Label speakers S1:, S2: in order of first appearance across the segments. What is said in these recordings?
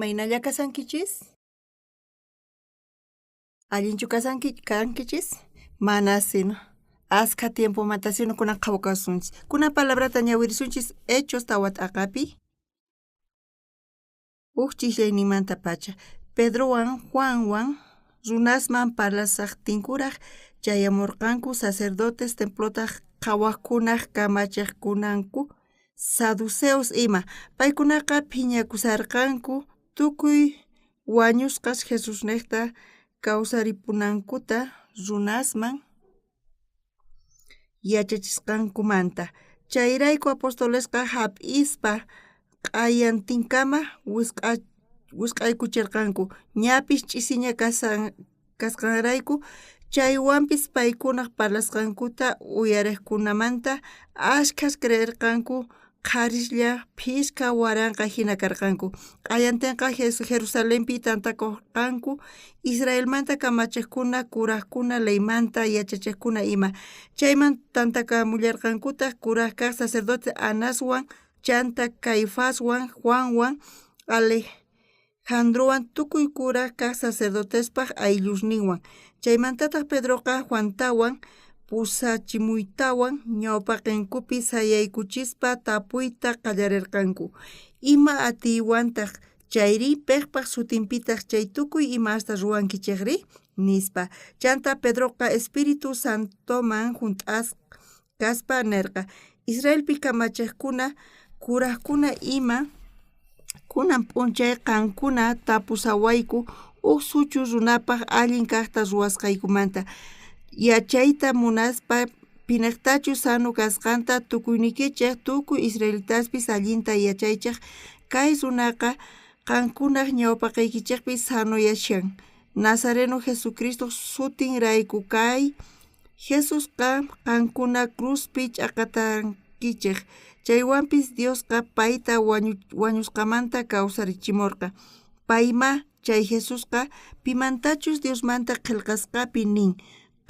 S1: Imaynalla kasankichis? Allinchu kankichis? Mana sino. Aska tiempo mata sino kuna qhawakasunchis. Kuna palabrata ñawirisunchis hechos tawat'aqapi. Huk chishllaynimanta pacha. Pedrowan, Juanwan, runasman parlasaq tinkuraq chayamurqanku sacerdotes templotaq qhawaqkunaq kamachiqkunanku saduceos ima. Paykunaqa phiñakusarqanku tukuy wañusqas Jesus niqta kawsaripunankuta runasman yachachisqankumanta. Chayrayku apostolesqa hap'ispa q'ayantinkama wisq'aykuchirqanku. Ñapish ch'isiña kasqanrayku chaywanpis paykunaq parlasqankuta uyariqkunamanta ashkhas creerqanku qharishlla phishka waranqa hina karqanku. Q'ayantinqa Jerusalempi tantakurqanku Israelmanta kamachiqkuna, kuraqkuna, leymanta yachachiqkuna ima. Chayman tantakamullarqankutaq kuraq kaq sacerdote Anaswan, chanta Caifaswan, Juanwan, Alejandrowan tukuy kuraq kaq sacerdotespaq ayllusninwan. Chaymantataq Pedroqa Juantawan pusachimuytawan ñawpaqinkupi sayaykuchispa tapuyta qallarirqanku. Ima atiywantaq chayri piqpaq sutinpitaq chay tukuy ima hasta ruwankichikri nispa. Chanta Pedroqa Espíritu Santoman kaspa nirqa. Israelpi kamachiqkuna, kuraqkuna ima kunan p'unchay qankuna tapusawayku huk suchu runapaq allin kaqta ruwasqaykumanta. Yachayta munaspa piniqtachu sanu kasqanta tukuynikichik tukuy israelitaspis allinta yachaychik kay runaqa qankunaq ñawpaqaykichikpi sanuyashan. Nazareno Jesucristo sutinrayku kay Jesusqa qankuna cruzpi ch'aqatankichik. Chaywanpis Diosqa payta wañusqamanta kawsarichimurqa. Payma chay Jesusqa pimantachus Diosmanta qillqasqapi nin: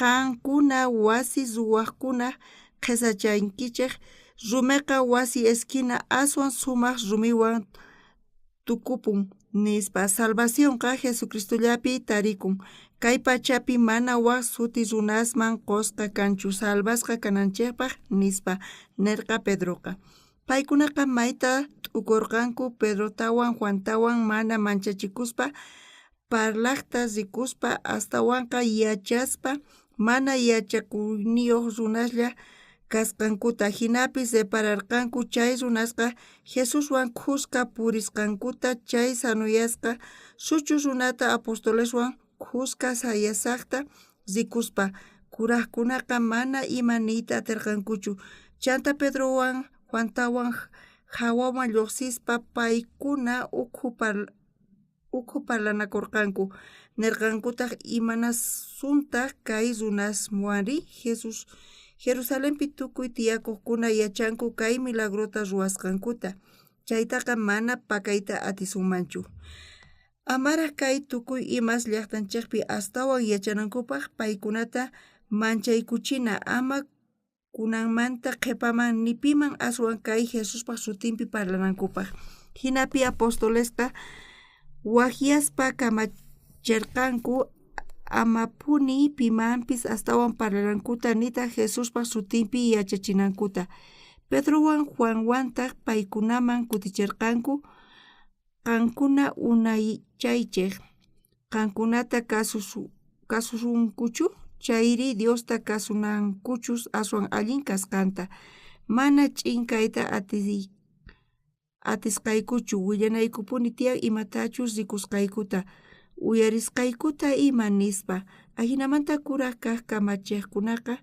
S1: qankuna wasi ruwaqkuna qisachankichik, rumiqa wasi esquina aswan sumaq rumiwan tukupun nispa. Salvacionqa Jesucristollapi tarikun. Kay pachapi mana waq suti runasman qusqa kanchu salvasqa kananchikpaq nispa nirqa Pedroqa. Paykunaqa mayta t'ukurqanku Pedrotawan Juantawan mana manchachikuspa parlaqta rikuspa astawanqa yachaspa mana yachakuyniyuq runaslla kasqankuta. Hinapis separarqanku chay runasqa Jesuswan kuska purisqankuta chay sanuyasqa suchu runata apostoleswan kuska sayasaqta rikuspa. Kuraqkunaqa mana ima niyta atirqankuchu. Chanta Pedrowan Juantawan hawaman lluqsispa paykuna ukhu parlanakurqanku. Nirqankutaq imanasuntaq kay runaswanri Jesus Jerusalempi tukuy tiyakuqkuna yachanku kay milagrota ruwasqankuta. Chaytaqa mana pakayta atisunmanchu. Amaraq kay tukuy imas llaqtanchikpi astawan yachanankupaq paykunata manchaykuchina ama kunanmanta qhipaman ni piman aswan kay Jesuspaq sutinpi parlanankupaq. Hinapi apostolesqa wakyaspa kamachirqanku amapuni pimanpis astawan parlanankuta nita Jesuspaq sutinpi yachachinankuta. Pedrowan Juanwantaq paykunaman kutichirqanku qankuna unaychaychik, qankunata kasusunkuchu, chayri Diosta kasunankuchus aswan allin kasqanta. Mana ch'inkayta atisqaykuchu, willanaykupuni tiyan imatachus rikusqaykuta, uyarisqaykuta ima nispa. Ahinamanta kuraq kaq kamachiqkunaqa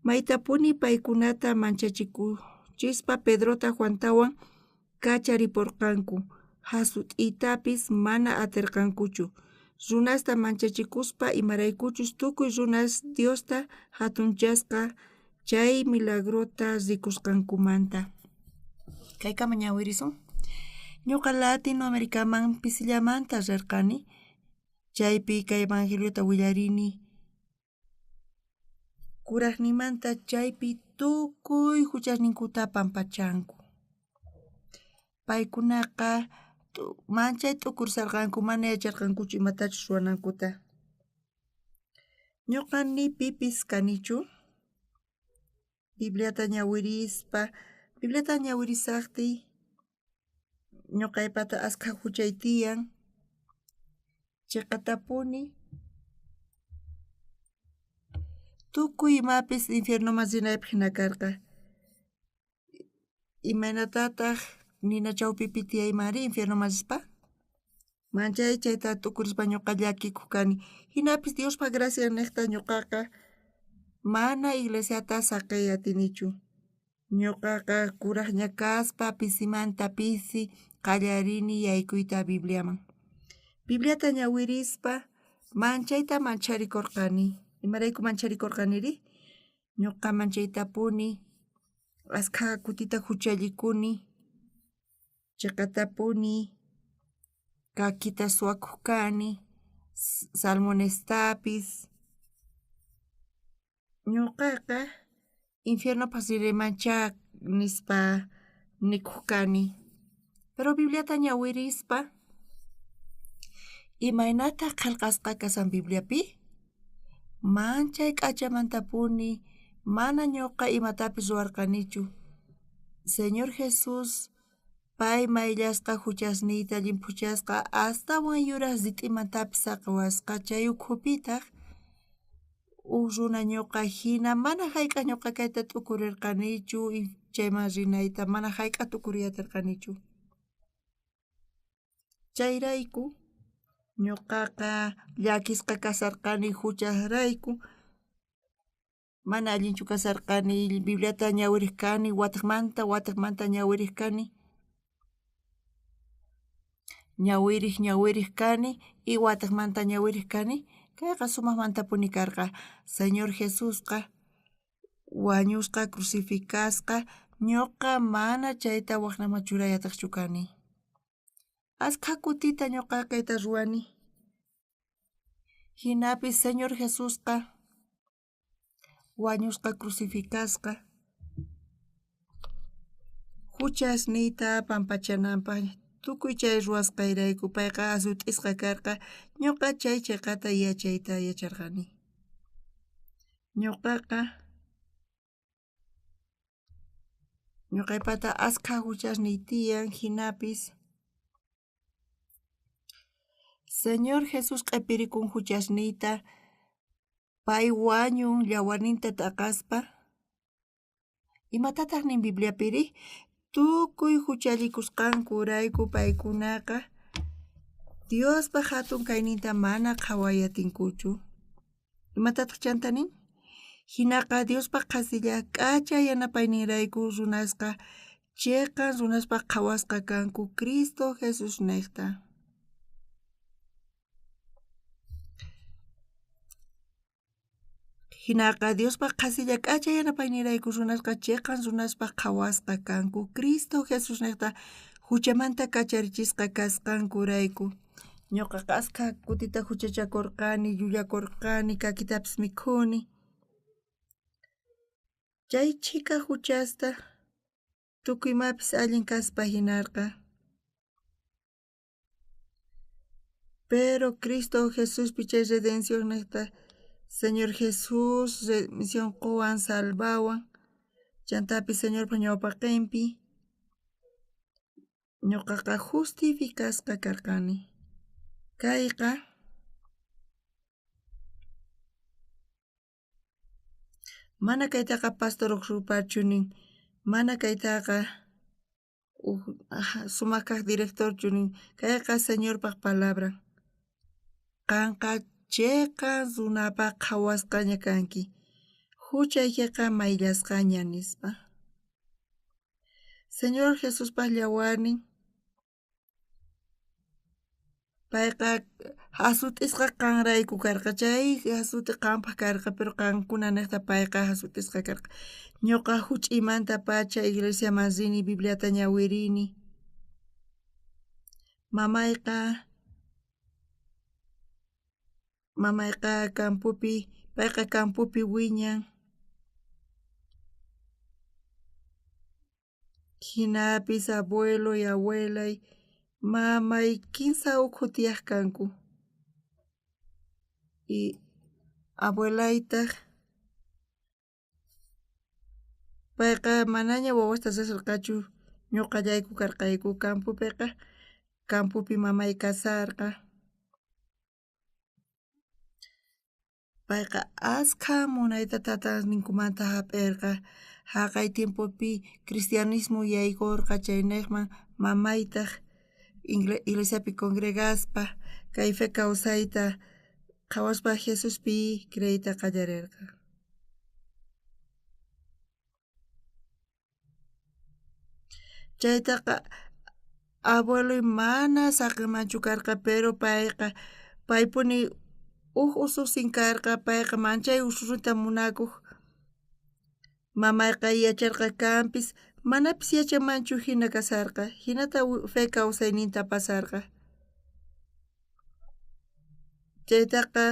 S1: maytapuni paykunata manchachikuchispa Pedrota Juantawan kacharipurqanku. Hasut'iytapis mana atirqankuchu. Runasta manchachikuspa imaraykuchus tukuy runas Diosta hatunchasqa chay milagrota rikusqankumanta. Kaykama ñawirisun. Ñuqa Latinoamericaman pisillamanta rirqani. Chaypi kay evangeliota willarini. Kuraqnimanta chaypi tukuy huchasninkuta pampachanku. Paykunaqa manchay t'ukursarqanku mana yacharqankuchu imatachus ruwanankuta. Ñuqa ni pipis kanichu, Bibliata ñawirispa, Bibliata ñawirisaqtiy ñuqaypata askha huchay tiyan, chayqa tapuni tukuy imapis infiernoman rinaypaq hina karqa. Imaynatataq nina chawpipi tiyaymari infiernoman rispa? Manchay chayta t'ukurispa ñuqa llakikuq kani. Hinapis Diospa gracia niqta ñuqaqa mana iglesiata saqay atinichu. Ñuqaqa kuraqña kaspa pisimanta pisi qallarini yaykuyta Bibliaman. Bibliata ñawirispa manchayta mancharikurqani. Imarayku mancharikurqaniri? Ñuqa manchaytapuni askha kutita huchallikuni, chayqa tapuni kakita suwakuq kani, salmonestapis. Ñuqaqa infiernopas rimaymancha nispa nikuq kani. Pero Bibliata ñawirispa imaynata qillqasqa kasan Bibliapi? Manchay k'achamantapuni mana ñuqa imatapis ruwarqanichu. Señor Jesus pay mayllasqa huchasniyta llimpuchasqa astawan yuraq sit'imantapis saqawasqa chay ukhupitaq runa ñuqa hina mana hayk'aq ñuqa kayta t'ukurirqanichu chayman rinayta mana hayk'aq tukuriyatirqanichu. Chayrayku ñuqaqa llakisqa kasarqani huchasrayku, mana allinchu kasarqani, Bibliata ñawiriq kani wataqmanta ñawiriq kani. Ñawiriq kani y wataqmanta ñawiriq kani. Kayqa sumaqmantapuni karqa. Señor Jesusqa wañusqa, crucificasqa, ñuqa mana chayta waqnaman churayataqchu kani. Askha kutita ñuqa kayta ruwani. Hinapis Señor Jesusqa wañusqa, crucificasqa, huchasniyta pampachananpaq tukuy chay ruwasqayrayku payqa asut'isqa karqa, ñuqa chay chiqata yachayta yacharqani. Ñuqaqa ñuqaypata askha huchasniy tiyan hinapis Señor Jesus q'ipirikun huchasniyta pay wañun yawarninta t'aqaspa. Imatataq nin Bibliapiri? Tukuy huchallikusqankurayku paykunaqa Diospa hatun kayninta mana qhawayatinkuchu. Imatataq chanta nin? Hinaqa Diospa qasilla k'acha yanapayninrayku runasqa chayqa runaspa qhawasqa kanku Cristo Jesus niqta. Hinaqa Diospa qasilla k'acha yanapayninrayku runasqa chayqa runaspa qhawasqa kanku Cristo Jesus niqta huchamanta kacharichisqa kasqankurayku. Ñuqaqa askha kutita huchachakurqani, llullakurqani, kakitapis mikhuni. Chay chika huchasta tukuymapis allin kaspa hinarqa. Pero Cristo Jesuspi chay redención niqta Señor Jesús remisión quwan salvawan, chantapi Señorpa ñawpaqinpi ñuqaqa justificasqa karqani. Kayqa mana kaytaqa pastor ruparchu nin, mana kaytaqa sumaq kaq directorchu nin, kayqa Señorpaq palabra. Qanqa chayqa runapaq qhawasqaña kanki, huchaykiqa mayllasqaña nispa. Señor Jesuspaq yawarnin payqa hasut'isqa qanrayku karqa, chay hasuti qanpaq karqa, pero qankuna niqta payqa hasut'isqa karqa. Ñuqa huch'imanta pacha iglesiaman rini, Bibliata ñawirini. Mamayqa campupi, payqa campupi wiñan. Hinapis abuelo y abuelay mamay 15 ukhutiyaq kanku. Y abuelaytaq payqa manaña wawasta riqsirqachu, ñuqallayku karqayku campupiqa, campupi mamay kasarqa. Payqa askha munayta tataninkumanta hap'irqa, haqay tiempopi cristianismo yaykurqa chaynayman mamaytaq iglesiapi congregaspa, kay fe kawsayta qhawaspa Jesuspi creyta qallarirqa. Chaytaqa abueloy mana saqimanchu karqa, pero paypuni ususin karqa, payqa manchay ususita munakuq. Mamayqa yacharqa kanpis, manapis yachamanchu hina kasarqa, hinata fe kawsayninta pasarqa. Chaytaqa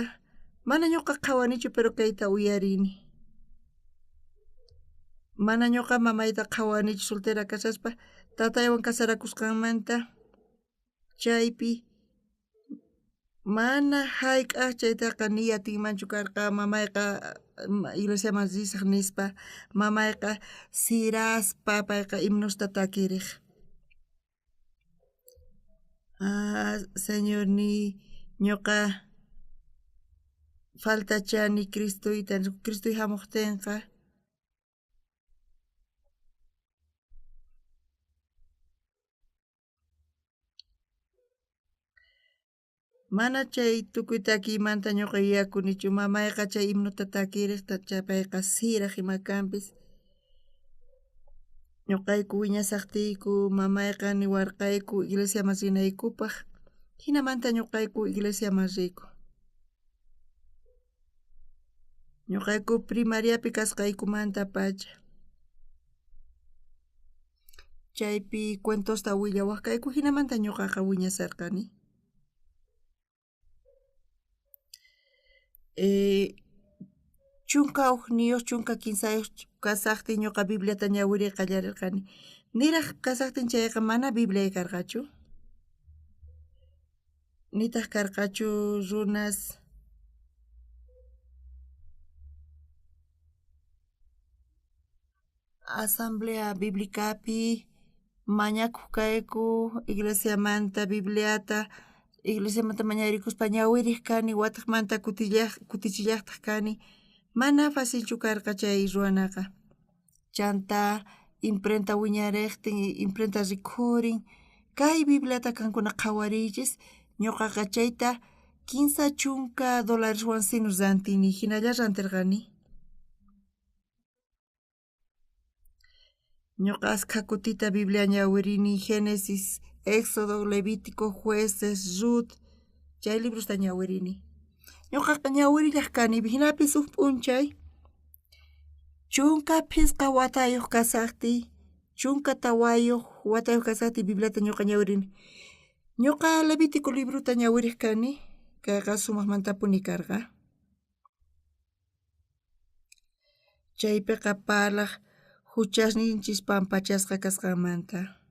S1: mana ñuqa qhawanichu, pero kayta uyarini. Mana ñuqa mamayta qhawanichu soltera kasaspa, tataywan kasarakusqanmanta, chaypi mana hayk'aq chaytaqa ni atinmanchu karqa, mamayqa iglesiaman risaq nispa, mamayqa siraspa payqa himnosta takiriq. Señorni, ñuqa faltachani Cristuyta, Cristuy hamuqtinqa, mana chay tukuy takiymanta ñuqa yuyakunichu, mamayqa chay himnuta takiriqta payqa siraq ima kanpis. Ñuqayku wiñasaqtiyku mamayqa niwarqayku iglesiaman rinaykupaq, hinamanta ñuqayku iglesiaman riyku. Ñuqayku primariapi kasqaykumanta pacha. Chaypi cuentosta willawaqkayku, hinamanta ñuqaqa wiñasarqani. Chunka uqniyuq, chunka kinsayuq kasaqtin ñuqa Bibliata ñawiri qallarirqani. Niraq kasaqtin chayqa mana Biblia karqachu. Nitaq karqachu runas Asamblea Biblicapi mañakuq kayku, iglesiamanta Bibliata, iglesiamanta mañarikuspa ñawiriq kani, wataqmanta kutichillaqtaq kani, mana facilchu karqa chay ruwanaqa. Chanta imprenta wiñariqtin, imprenta rikhurin, kay Bibliata qankuna qhawarillis, ñuqaqa chayta 15 chunka dolareswan sinu rantini, hinalla rantirqani. Ñuqa askha kutita Biblia ñawirini, Génesis, Éxodo, Levítico, Jueces, Ruth, chay librosta ñawirini. Ñuqaqa ñawirillaq kani, hinapis huk p'unchay chunka phisqa watayuq kasaqti, chunka tawayuq watayuq kasaqti Bibliata ñuqa ñawirini. Ñuqa Levítico libruta ñawiriq kani, kayqa sumaqmantapuni karqa. Chaypiqa parlaq huchasninchis pampachasqa kasqanmanta.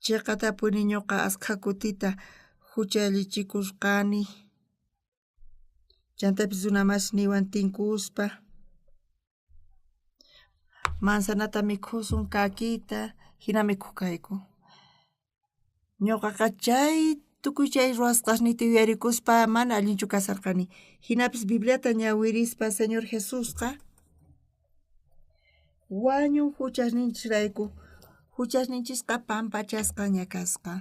S1: Chiqatapuni ñuqa askha kutita huchallichikusqani, chantapis runa masiniwan tinkuspa, manzanata mikhusun, kakita, hina mikhuq kayku. Ñuqaqa chay tukuy chay ruwasqasniyta yuyarikuspa mana allinchu kasarqani. Hinapis Bibliata ñawirispa Señor Jesusqa wañun huchasninchisrayku, huchasninchisqa pampachasqa ñakasqa.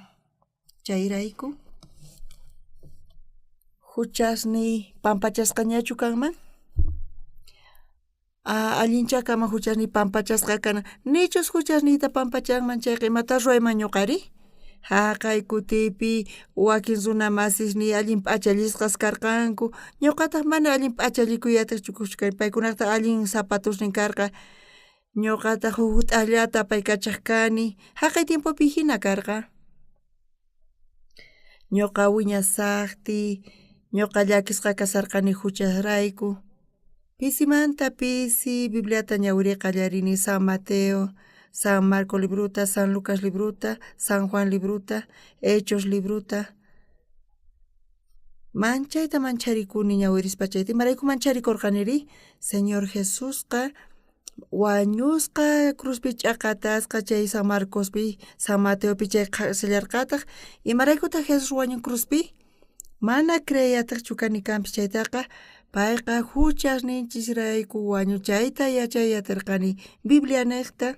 S1: Chayrayku huchasniy pampachasqañachu kanman? Allinchá kama huchasniy pampachasqa kana, nichus huchasniyta pampachanman, chayqa imata ruwayman ñuqari? Haqay kutipi wakin runa masisniy allin p'achallisqas karqanku, ñuqataq mana allin p'achallikuyataqchu kushkani, paykunata allin zapatusnin karqa, ñuqataq huk t'aqllata apaykachaq kani, haqay tiempopi hina karqa. Ñuqa wiñasaqti, ñuqa llakisqa kasarqani huchasrayku, pisimanta pisi Bibliata ñawiri qallarini, San Mateo, San Marco libruta, San Lucas libruta, San Juan libruta, Hechos libruta. Manchayta mancharikuni ñawirispa chayta imarayku mancharikurqaniri Señor Jesusqa wañusqa cruzpi ch'aqatasqa chay San Marcospi, San Mateopi chay qhasillarqataq imaraykutaq Jesus wañun cruzpi mana creyataqchu kani kanpis chaytaqa payqa huchasninchisrayku wañuchayta yachayatirqani Biblia niqta.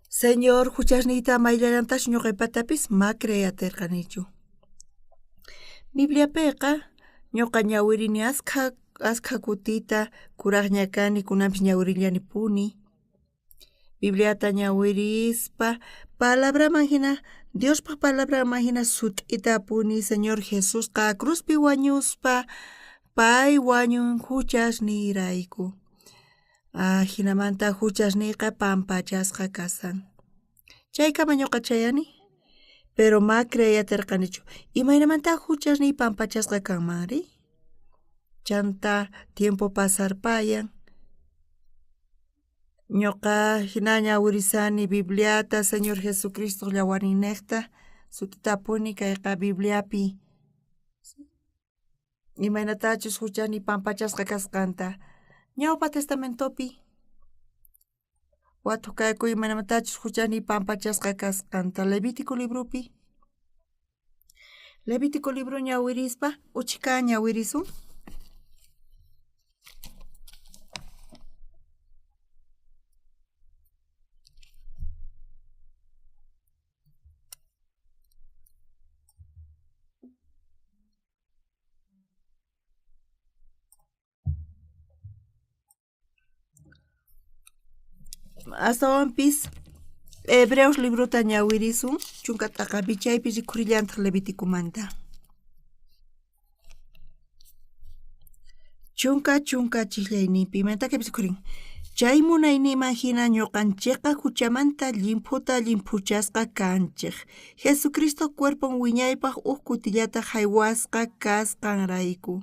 S1: Señor huchasniyta mayllantash ñuqaypatapis ma creyatirqanichu. Bibliapiqa ñuqa ñawirini asqa kutita kuraqña kani kunanpis ñawirillani puni. Bibliata ñawirispa palabraman hina Diospaq palabraman hina sut'ita puni Señor Jesusqa cruzpi wañuspa pay wañun huchasniyrayku. Hinamanta huchasniyqa pampachasqa kasan. Chaykama ñuqa chayani, pero ma creyatirqanichu. Imaynamanta huchasniy pampachasqa kanmanri? Chanta tiempo pasarpayan. Ñuqa hina ñawirisani Bibliata Señor Jesucristo llawarin niqta sutita puni kayqa Bibliapi. Imaynatachus huchasniy pampachasqa kasqanta ñawpa testamentopi watukayku imaynamatachus huchasniy pampachasqa kasqanta Levítico librupi. Levítico libro ñawirispa uchika ñawirisun. Astawanpis Hebreos libruta ñawirisun chunkataqa bichaypi rikurillantaj Leviticumanta. Chunka chillayninpi imaytaqipis rikurin. Chay munayniman hina ñuqanchikqa huchamanta limpuchasqa kanchik. Jesucristo cuerpon wiñaypaq huk kutillata haywasqa kasqanrayku.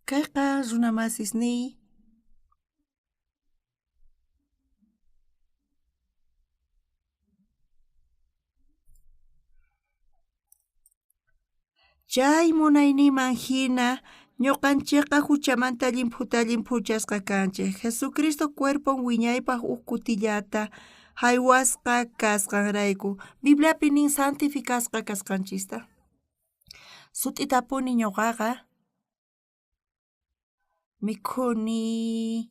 S1: Kayqa runa masisniy chay munayniman hina ñuqanchikqa huchamanta limpuchasqa kanchik. Jesucristo cuerpon wiñaypaq huk kutillata haywasqa kasqanrayku. Bibliapi nin santificasqa kasqanchista. Sut'itapuni ñuqaqa mikhuni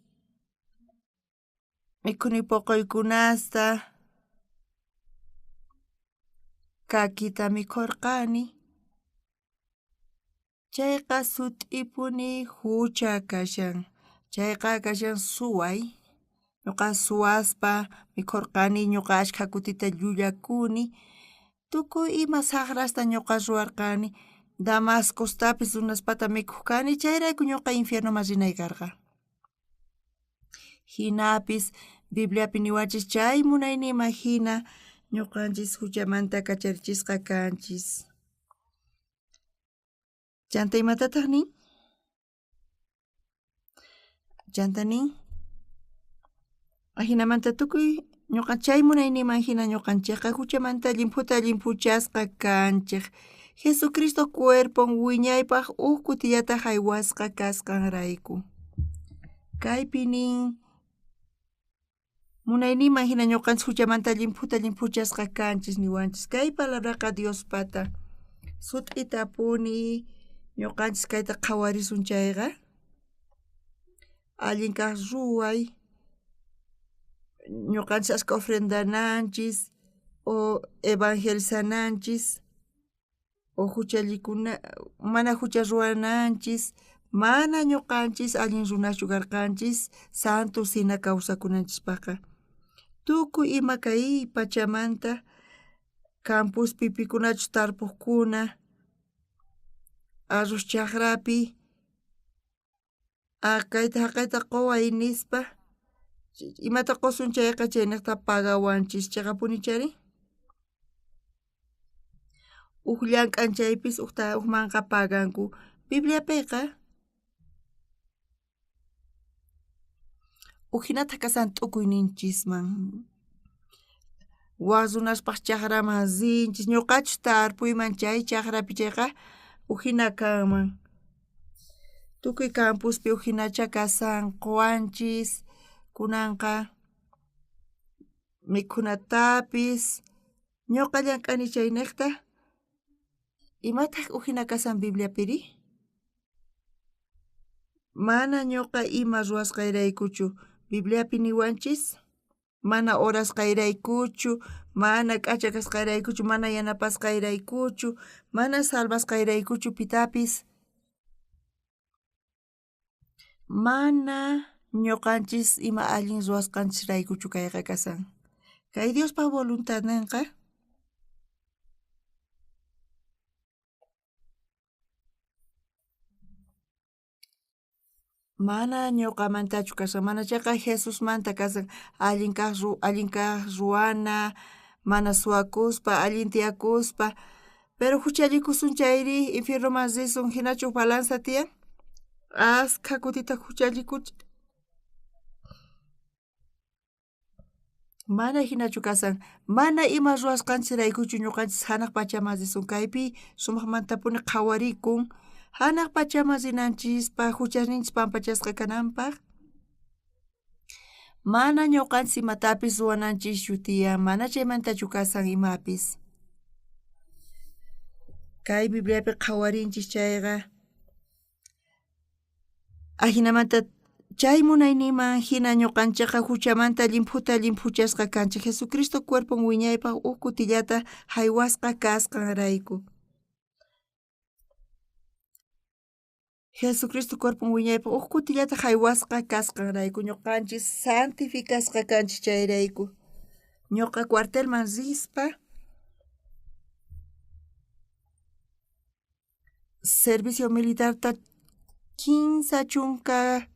S1: puquykunasta kakita mikhurqani. Chayqa sut'ipuni hucha kashan. Chayqa kashan suway. Ñuqa suwaspa mikhurqani, ñuqa ashkha kutita llulakuni. Tukuy ima saqrasta ñuqa ruwarqani. Damascostapis unaspata mikhukkani chayrayku ñuqa infiernoman rinay karqa. Hinapis Bibliapi niwanchis chay munayniyman hina ñuqanchis huchamanta kacharichisqa kanchis. Chanta imatataq nin? Chanta nin? Hinamanta tukuy ñuqa chay munayniyman hina ñuqanchikqa huchamanta limpuchasqa kanchik. Jesucristo cuerpon wiñaypaq huk kutillata haywasqa kasqanrayku. Kaypi nin munayniyman hina ñuqanchis huchamanta limpuchasqa kanchis niwanchis. Kay palabraqa Diospata sut'itapuni ñuqanchis kayta qhawarisun chayqa. Allin kaq ruway, ñuqanchis ashka ofrendananchis o evangelizananchis o mana hucha ruwananchis, mana ñuqanchis allin runachu karqanchis santos hina kawsakunanchispaqa. Tukuy ima kay pachamanta campus pipikunachu tarpuqkuna, arroz chaqrapi, haqayta quway nispa imata qosunchayqa chaynaqta pagawanchis chaqapunichari llank'anchaypis ukmanqa paganku Bibliapiqa hinata kasan t'ukuyninchisman waq runaspaq chaqraman sinchis ñuqachus tarpuyman chay chaqrapi chayqa hina kanman tukuy campuspi hinacha kasan quwanchis kunanqa mikhunatapis ñuqa llank'ani chaynaqta imataq hina kasan Bibliapiri mana ñuqa ima ruwasqayraykuchu Bibliapi niwanchis mana orasqayraykuchu mana k'acha kasqayraykuchu mana yanapasqayraykuchu mana salvasqayraykuchu pitapis mana ñuqanchis ima allin ruwasqanchisraykuchu kayqa kasan kay Diospa voluntad ninqa mana ñuqamantachu kasan mana chayqa Jesusmanta kasan allin kaq ruwana mana suwakuspa allin tiyakuspa pero huchallikusun chayri infiernoman risun hinachu balanza tiyan askha kutita huchallikuchin mana hinachu kasan mana ima ruwasqanchisraykuchu ñuqanchis hanaq pachaman risun kaypi sumaqmantapuni qhawarikun hanaq pachaman rinanchikpa huchasninchis pampachasqa kananpaq mana ñuqanchis imatapis ruwananchikchu tiyan mana chaymantachu kasan imapis kay Bibliapi qhawarinchis chayqa hinamanta chay munayniman hina ñuqanchikqa huchamanta limpuchasqa kanchik Jesucristo cuerpon wiñaypaq kutillata haywasqa kasqanrayku Jesucristo cuerpon wiñaypaq kutillata haywasqa kasqanrayku ñuqanchis santificasqa kanchik chayrayku ñuqa cuartelman rispa servicio militarta 15 chunka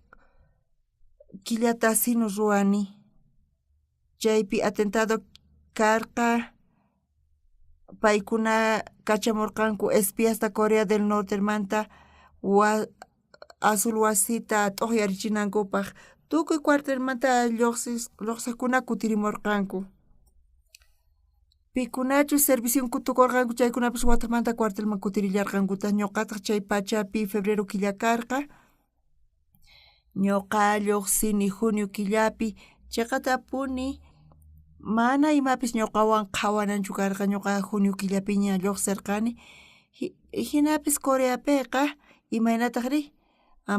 S1: killata sinu ruwani chaypi atentado karqa paykuna kachamurqanku espiasta Corea del Nortemanta azul wasita t'uqyarichinankupak tukuy cuartelmanta lluqsiqkuna kutirimurqanku pikunachu servicion tukurqanku chaykunapish watamanta cuartelman kutirillarqankuta ñuqataq chay pachapi febrero killa karqa ñuqa lluqsini junio killapi chayqa tapuni mana imapis ñuqawan qhawananchu karqa ñuqa junio killapiña lluqsirqani hinapis Coreapiqa imaynataqri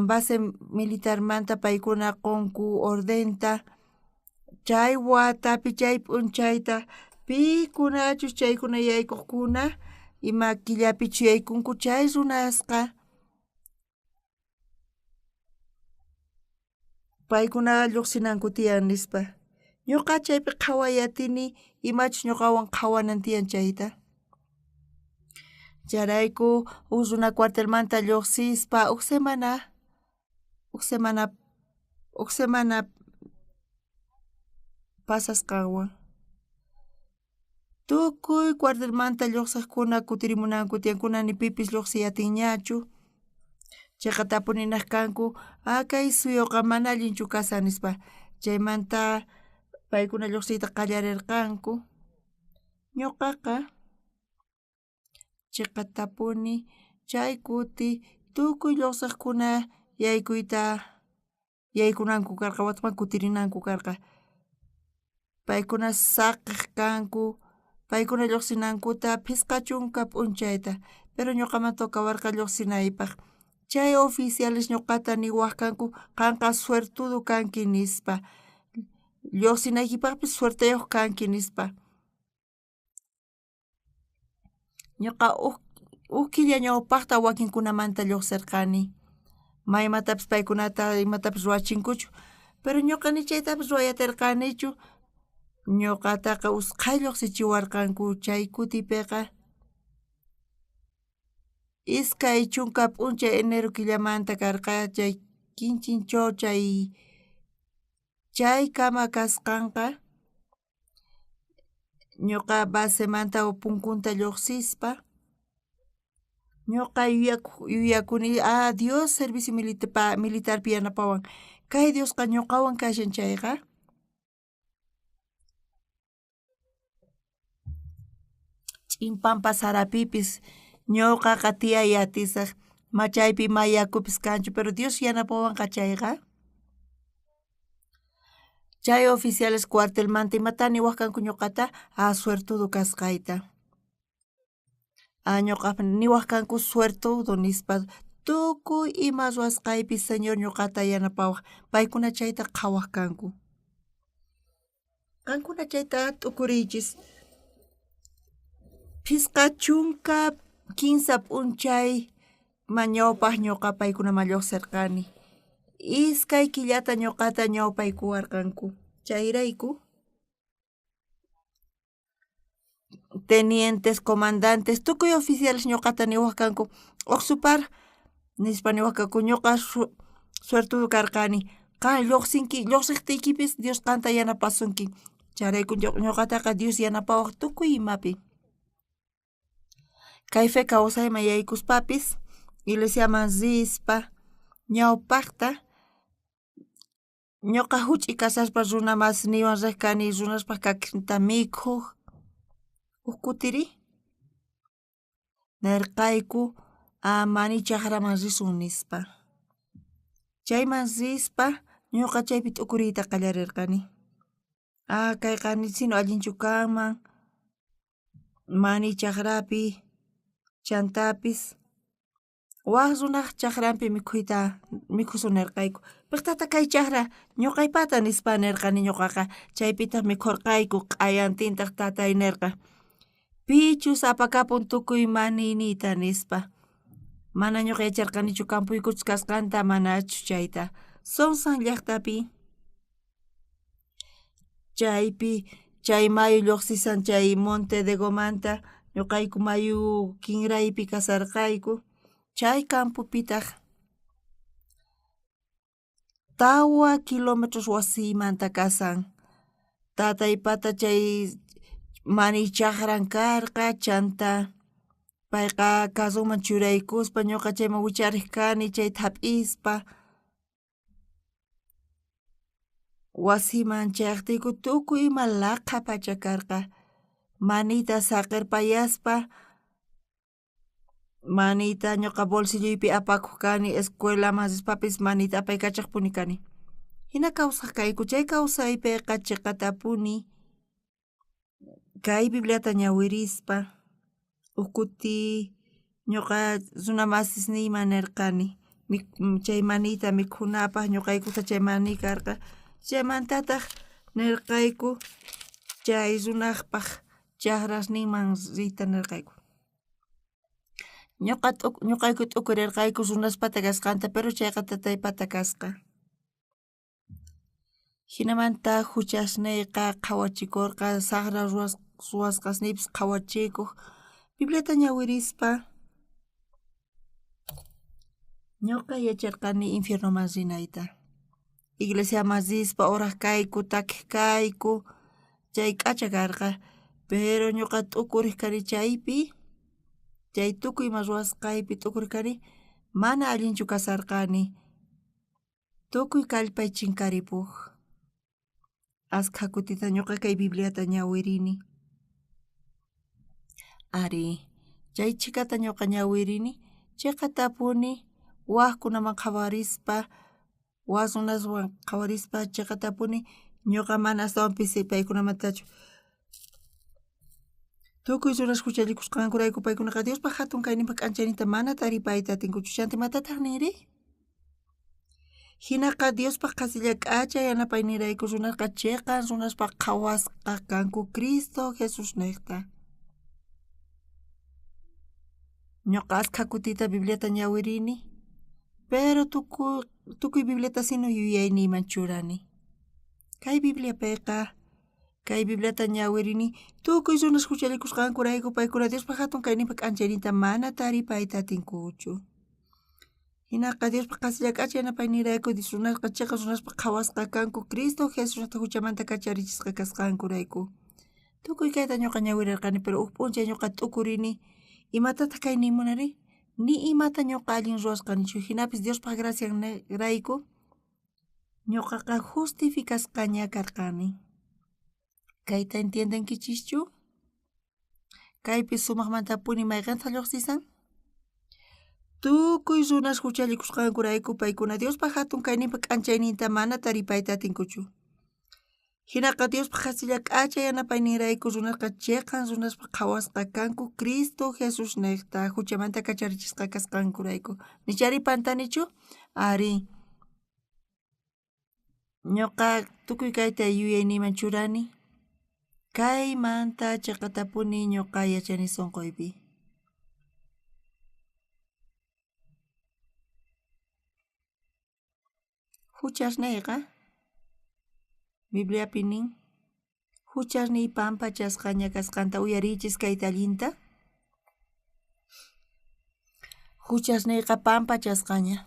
S1: base militarmanta paykuna qunku ordenta chay watapi chay p'unchayta pikunachus chaykuna yaykuqkuna ima killapichu yaykunku chay runasqa paykuna lluqsinanku tiyan nispa ñuqa chaypi qhawayatini imachus ñuqawan qhawanan tiyan chayta charayku runa cuartelmanta lluqsispa uk semana pasasqanwan tukuy cuartelmanta lluqsiqkuna kutirimunanku tiyankuna ni pipis lluqsiyatinñachu chayqa tapuninaq kanku kay suyuqa mana allinchu kasan nispa chaymanta paykuna lluqsiyta qallarirqanku ñuqaqa chayqa tapuni chay kuti tukuy lluqsiqkuna yaykunanku karqa wataman kutirinanku karqa paykuna saqiq kanku paykuna lluqsinankuta phisqa chunka p'unchayta pero ñuqaman tukawarqa lluqsinaypaq chay oficiales ñuqata niwaq kanku qanqa suertudo kanki nispa lluqsinaykipaqpis suerteyuq kanki nispa ñuqa huk killa ñawpaqta wakinkunamanta lluqsirqani maymatapis paykunata imatapis ruwachinkuchu pero ñuqa ni chaytapis ruwayatirqanichu ñuqataqa usqhay lluqsichiwarqanku chay kutipiqa iskay chunka p'unchay enero killamanta karqa chay kinchinchaw Chay kama kasqanqa ñuqa basemanta o punkunta lluqsispa ñuqa yuyakuni Dios servicio militarpi yanapawan kay Diosqa ñuqawan kashan chayqa ch'impanpa sarapipis ñuqaqa tiyay atisaq machaypi mayakupis kanchu pero Dios yanapawanqa chayqa chay oficiales cuartelmanta imata niwaq kanku ñuqata suertudo kasqayta ñuqaqa niwaq kanku suertudo nispa tukuy ima ruwasqaypis señor ñuqata yanapawaq paykuna chayta qhawaq kanku qankuna chayta t'ukuriychis Phisqa chunka kinsa p'unchay ñawpaq ñuqa paykunaman lluqsirqani iskay killata ñuqata ñawpaykuwarqanku chayrayku tenientes, comandantes tukuy oficiales ñuqata niwaq kanku Oqsupar nispa niwaq kanku ñuqa suertudo karqani qan lluqsiqtiykipis Dios qanta yanapasunki chayrayku ñuqataqa Dios yanapawaq tukuy imapi kayfi kawsayman yaykuspapis iglesiaman rispa ñawpaqta ñuqa huch'uy kasashpa runa masiniwan riq kani runaspa kakita mikhuq huk kutiri nirqayku mani chaqraman risun nispa chayman rispa ñuqa chaypi t'ukuriyta qallarirqani kayqa sino allinchu kanman mani chaqrapi chantapis waq runaq chaqranpi mikhuyta mikhusun nirqayku piqtata kay chaqra ñuqaypata nispa nirqani ñuqaqa chaypitaq mikhurqayku q'ayantintaq tatay nirqa pichus apakapun tukuy maninita nispa mana ñuqa yacharqanichu kampuykuchus kasqanta manachu chayta Sonsan llaqtapi chaypi chay mayu lluqsisan chay Montedegomanta ñuqayku mayu kinraypi kasarqayku chay campupitaq tawa kilómetros wasiymanta kasan tataypata chay mani chaqran karqa chanta payqa kasuman churaykuspa ñuqa chayman wichariq kani chayta hap'ispa wasiman chayaqtiyku tukuy ima laqa pacha karqa manita saqirpayaspa manita ñuqa bolsilluypi apakuq kani escuelaman rispapis manita apaykachaqpuni kani hina kawsaq kayku chay kawsaypiqa chiqatapuni kay Bibliata ñawirispa ukuti ñuqa runa masisniyman nirqani chay manita mikhunapaq ñuqaykuta chay mani karqa chaymantataq nirqayku chay runaqpaq chaqrasninman riyta nirqayku ñuqayku t'ukurirqayku runaspata kasqanta pero chayqa tataypata kasqa hinamanta huchasniyqa qhawachikurqa saqra ruwasqasniypis qhawachikuq Bibliata ñawirispa ñuqa yacharqani infiernoman rinayta iglesiaman rispa oraq kayku takiq kayku chay k'acha karqa pero ñuqa t'ukuriq kani chaypi chay tukuy ima ruwasqaypi t'ukuriq kani mana allinchu kasarqani tukuy kallpay chinkaripuq askha kutita ñuqa kay Bibliata ñawirini ari chay chikata ñuqa ñawirini chiqatapuni waqkunaman qhawarispa waq runaswan qhawarispa chiqatapuni ñuqa mana astawan paykunamantachu tukuy runas huchallikusqankurayku paykunaqa Diospa hatun kayninpa k'anchayninta mana taripayta atinkuchu chantimatataq niri hinaqa Diospa qasilla k'acha yanapaynirayku runasqa chiqan runaspa qhawasqa kanku Cristo Jesus niqta ñuqa askha kutita Bibliata ñawirini pero tukuy Bibliata sino yuyayniyman churani kay Bibliapiqa kay Bibliata ñawirini tukuy runas huchallikusqankurayku paykuna Diospa hatun kayninpa k'anchayninta mana taripayta atinkuchu Hinaqa Diospa qasilla k'acha yanapaynirayku runasqa chayqa runaspa qhawasqa kanku Cristo Jesusta huchamanta kacharichisqa kasqankurayku. Tukuy kayta ñuqa ñawirirqani pero huk p'unchay ñuqa t'ukurini imatataq kay nimunari ni imata ñuqa allin ruwasqanichu hinapis Diospa gracianrayku ñuqaqa justificasqaña karqani. Kayta entiendenkichischu? Kaypi sumaqmantapuni mayqantaq lluqsisan? Tukuy runas huchallikusqankurayku paykuna Diospa hatun kayninpa k'anchayninta mana taripayta atinkuchu. Hinaqa Diospa qasilla k'acha yanapayninrayku runasqa chiqan runaspa qhawasqa kanku Cristo Jesus niqta huchamanta kacharichisqa kasqankurayku. Nicharipantanichu? Ari. Ñuqa tukuy kayta yuyayniyman churani. Kaymanta chiqatapuni ñuqa yachani sunquypi. Huchasniyqa Bibliapi nin huchasniy pampa chasqaña kasqanta uyarichis kayta allinta. Huchasniyqa pampa chasqaña.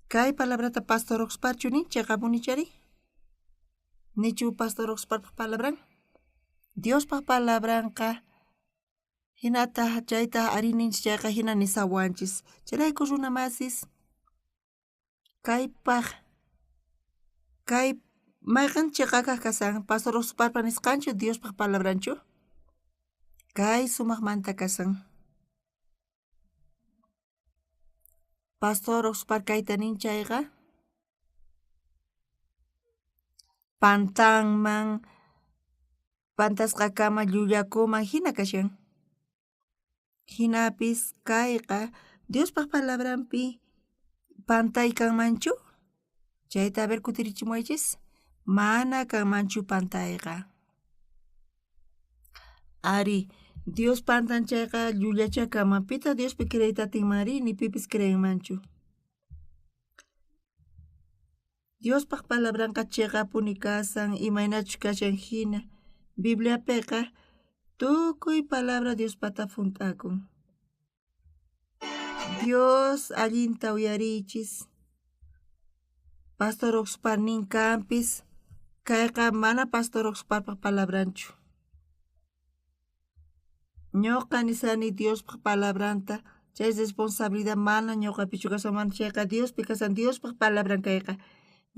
S1: Kay palabrata pastor Oxparchu nin chayqapunichari. Nichu pastor Oxparpa palabran. Diospaq palabranqa hinata chayta arininchis chayqa hina nisawanchis. Chayrayku runa masis kaypaq kay mayqan chiqaqaq kasan pastor Oxparpa nisqanchu Diospaq palabranchu. Kay sumaqmanta kasan. Pastor Oxpar kayta nin chayqa pantanman pantasqakama llullakuman hina kashan. Hinapis kayqa Diospaq palabranpi pantay kanmanchu? Chayta a ver kutirichimuaychis. Mana kanmanchu pantayqa. Ari, Dios pantan chayqa llullachakama pita Diospi creyta atinmanri ni pipis creymanchu. Diospaq palabranqa chiqapuni kasan imaynachu kashan hina. Bibliapiqa tukuy palabra Diospata funt'akun. Dios allinta uyarichis. Pastor Oxpar ninkanpis kayqa mana pastor Oxparpaq palabranchu. Ñuqa nisani Diospaq palabranta chay responsabilidad mana ñuqapichu kasan mana chayqa Diospi kasan Diospaq palabran kayqa.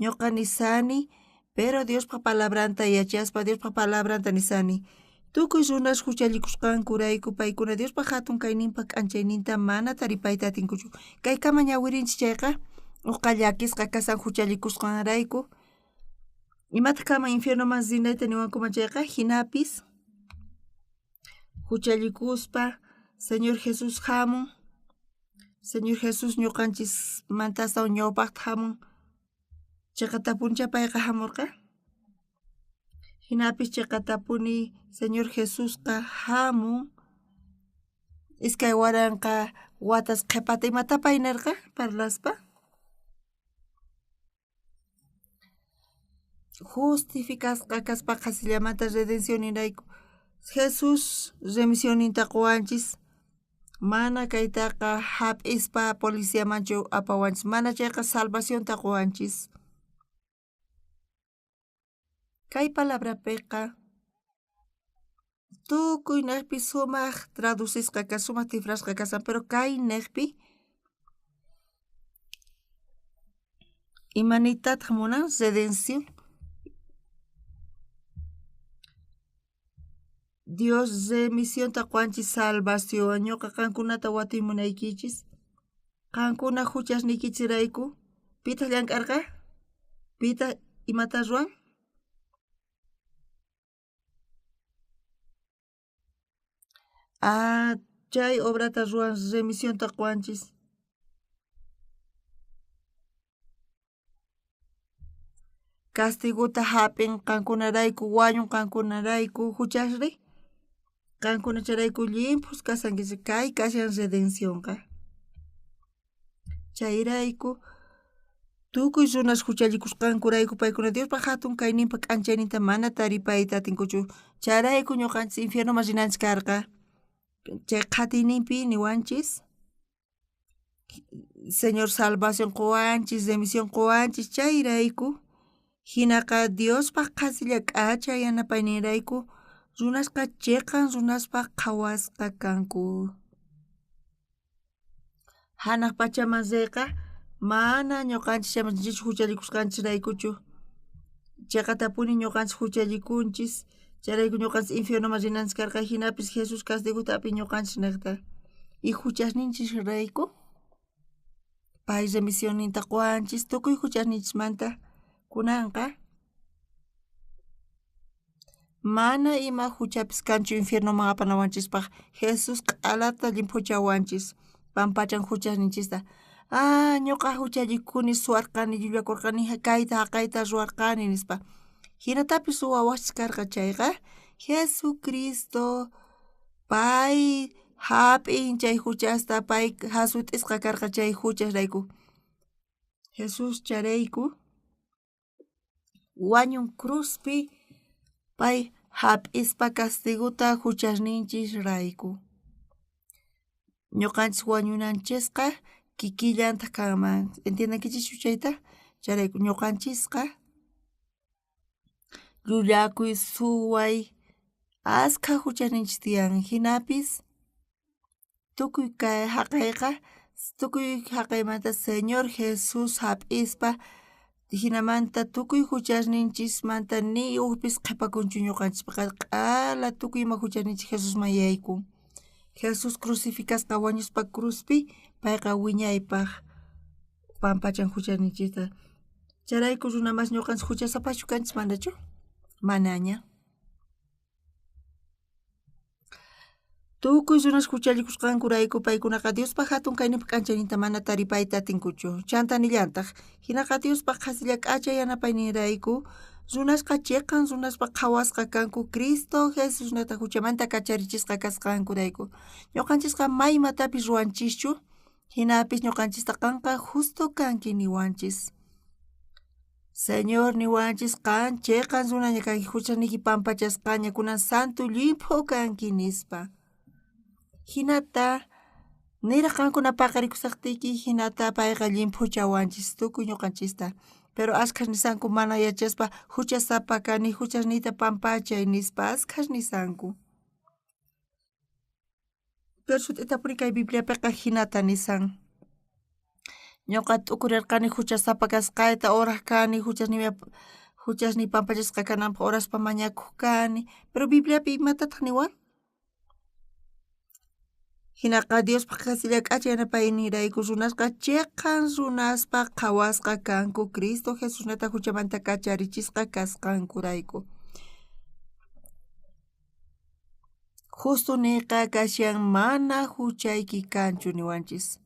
S1: Ñuqa nisani pero Diospaq palabranta yachaspa Diospaq palabranta nisani. Tukuy runas huchallikusqankurayku paykuna Diospaq hatun kayninpa k'anchayninta mana taripayta atinkuchu. Kaykama ñawirinchis chayqa uqa llakisqa kasan huchallikusqanrayku. Imata kama infiernoman zinayta niwankuman chayqa hinapis huchallikuspa Señor Jesus hamun. Señor Jesus ñuqanchis mantasaw ñawpaqta hamun. Chiqatapuni chapayqa hamurqa. Hinapis chiqatapuni Señor Jesusqa hamun. Iskay waranqa watas qhipata imatapa hinarqa parlaspa. Justificasqa kaspa qasillamanta redención nirayku. Jesus remissioninta quwanchis. Mana kaytaqa hap'ispa policiamanchu apawanchis. Mana chayqa salvacionta quwanchis. Kay palabrapiqa tukuy niqpi sumaq traducisqa kasan sumaq tifrasqa kasan pero kay niqpi imaniytataq munan redención. Dios remissionta quwanchis salvación ñuqa qankunata watuymunaykichis. Qankuna huchasniykichisrayku pitaq llank'arqa? Pitaq imata ruwan? Chay obrata ruwan remissionta quwanchis. Castiguta hap'in qankunarayku wañun qankunarayku huchasri. Qankuna charayku limpus kasankichik kay kashan redenciónqa. Chayrayku tukuy runas huchallikusqankurayku paykuna Diospaq hatun kayninpa k'anchayninta mana taripayta atinkuchu. Chayrayku ñuqanchis infiernoman rinanchis karqa. Chay qhatiyninpi niwanchis Señor salvación quwanchis, remisión quwanchis chayrayku. Hinaqa Diospaq qhasilla k'acha yanapaynirayku runasqa chiqan runaspaq qhawasqa kanku. Hanaq pachamasiyqa mana ñuqanchis chamashanchis huchallikusqanchiraykuchu. Chayqatapuni ñuqanchis huchallikunchis, chayrayku ñuqanchis infiernoman rinanchis karqa hinapis Jesus castiguta api ñuqanchis niqta. Y huchasninchis pay remissionninta quwanchis tukuy huchasninchismanta kunanqa mana ima huchapis kanchu infiernoman apanawanchispaq Jesus q'alata llimpuchawanchis pampachan huchasninchista. Ñuqa huchallikuni suwarqani llullakurqani kayta haqayta ruwarqani nispa. Hinatapis ruwawachis karqa chayqa Jesucristo pay hap'in chay huchasta pay hasut'isqa karqa chay huchasrayku. Jesus charayku wañun cruzpi pay hap'ispa castiguta huchasninchis rayku. Ñuqanchis wañunanchisqa kikillanta kanman. Entiendankichischu chayta? Charayku ñuqanchisqa llullakuy suway askha huchasninchis tiyan hinapis tukuy kay haqayqa tukuy haqaymanta Señor Jesus hap'ispa hinamanta tukuy huchasninchismanta ni ukpis qhipakunchu ñuqanchispqa q'ala tukuy ima huchasninchis Jesusman yaykun. Jesus crucificasqa wañuspa cruzpi payqa wiñaypaq pampachan huchasninchista. Charayku runamas ñuqanchis huchasapachu kanchis manachu? Manaña. Tukuy runas huchallikusqankurayku paykunaqa Diospaq hatun kayninpi k'anchayninta mana taripayta atinkuchu. Chantanillantaq hinaqa Diospaq qhasilla k'acha yanapaynirayku runasqa chiqan runaspaq qhawasqa kanku Cristo Jesusnata huchamanta kacharichisqa kasqankurayku. Ñuqanchisqa maymatapis ruwanchischu hinapis ñuqanchista qanqa justo kanki niwanchis. Señor niwanchis qan chiqan runaña kanki huchasniki pampachasqaña kunan santu limpu kanki nispa. Hinata niraq qankuna paqarikusaqtiki hinata payqa llimpuchawanchis tukuy ñuqanchista. Pero ashkhash nisanku mana yachaspa huchasapa kani huchasniyta pampachay nispa ashkhash nisanku. Pero sut'itapuni kay Bibliapiqa hinata nisan. Ñuqa t'ukurirqani huchasapa kasqayta uraq kani huchasni pampachasqa kananpaq uraspa mañakuq kani. Pero Bibliapi imatataq niwan? Hinaqa Diospaq qhasilla k'acha yanapaynirayku runasqa chiqan runaspaq qhawasqa kanku Cristo Jesusnata huchamanta kacharichisqa kasqankurayku. Justo niqa kashan mana huchayki kanchu niwanchis.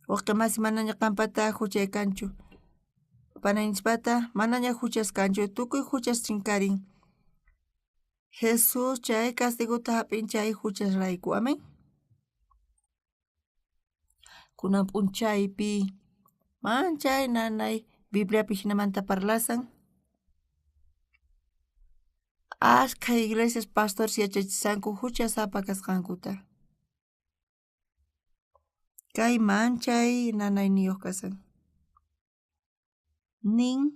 S1: Waqti masi manaña qampata huchay kanchu. Panaynispata manaña huchas kanchu tukuy huchas chinkarin. Jesus chay castiguta hap'in chay huchasrayku. Amén. Kunan p'unchaypi manchay nanay Bibliapi hinamanta parlasan ashkha iglesias pastores yachachisanku huchasapa kasqankuta. Kay manchay nanayniyuq kasan. Nin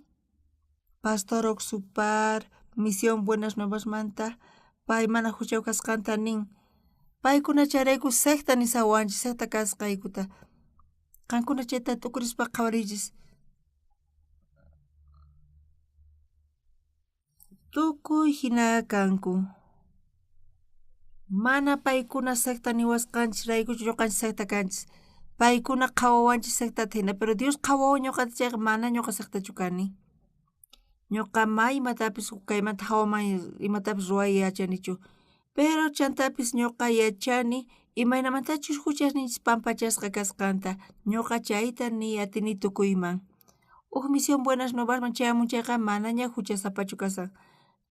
S1: Pastor Oxupar Misión Buenas Nuevas manta pay mana huchaw kasqanta nin paykuna charayku secta nisawanchis secta kasqaykuta. Qankuna chayta t'ukurispa qhawarillis. Tukuy hina kanku. Mana paykuna secta niwasqanchis raykuchu ñuqanchis secta kanchis. Paykuna qhawawanchis sectata hina pero Dios qhawawan ñuqata chayqa mana ñuqa sectachu kani. Ñuqa maymatapis kaymanta hawaman imatapis ruway yachanichu. Pero chantapis ñuqa yachani imaynamantachus huchasninchis pampachasqa kasqanta ñuqa chayta ni atini tukuyman. Misión Buenas Nuevasman chayamun chayqa manaña huchasapachu kasan.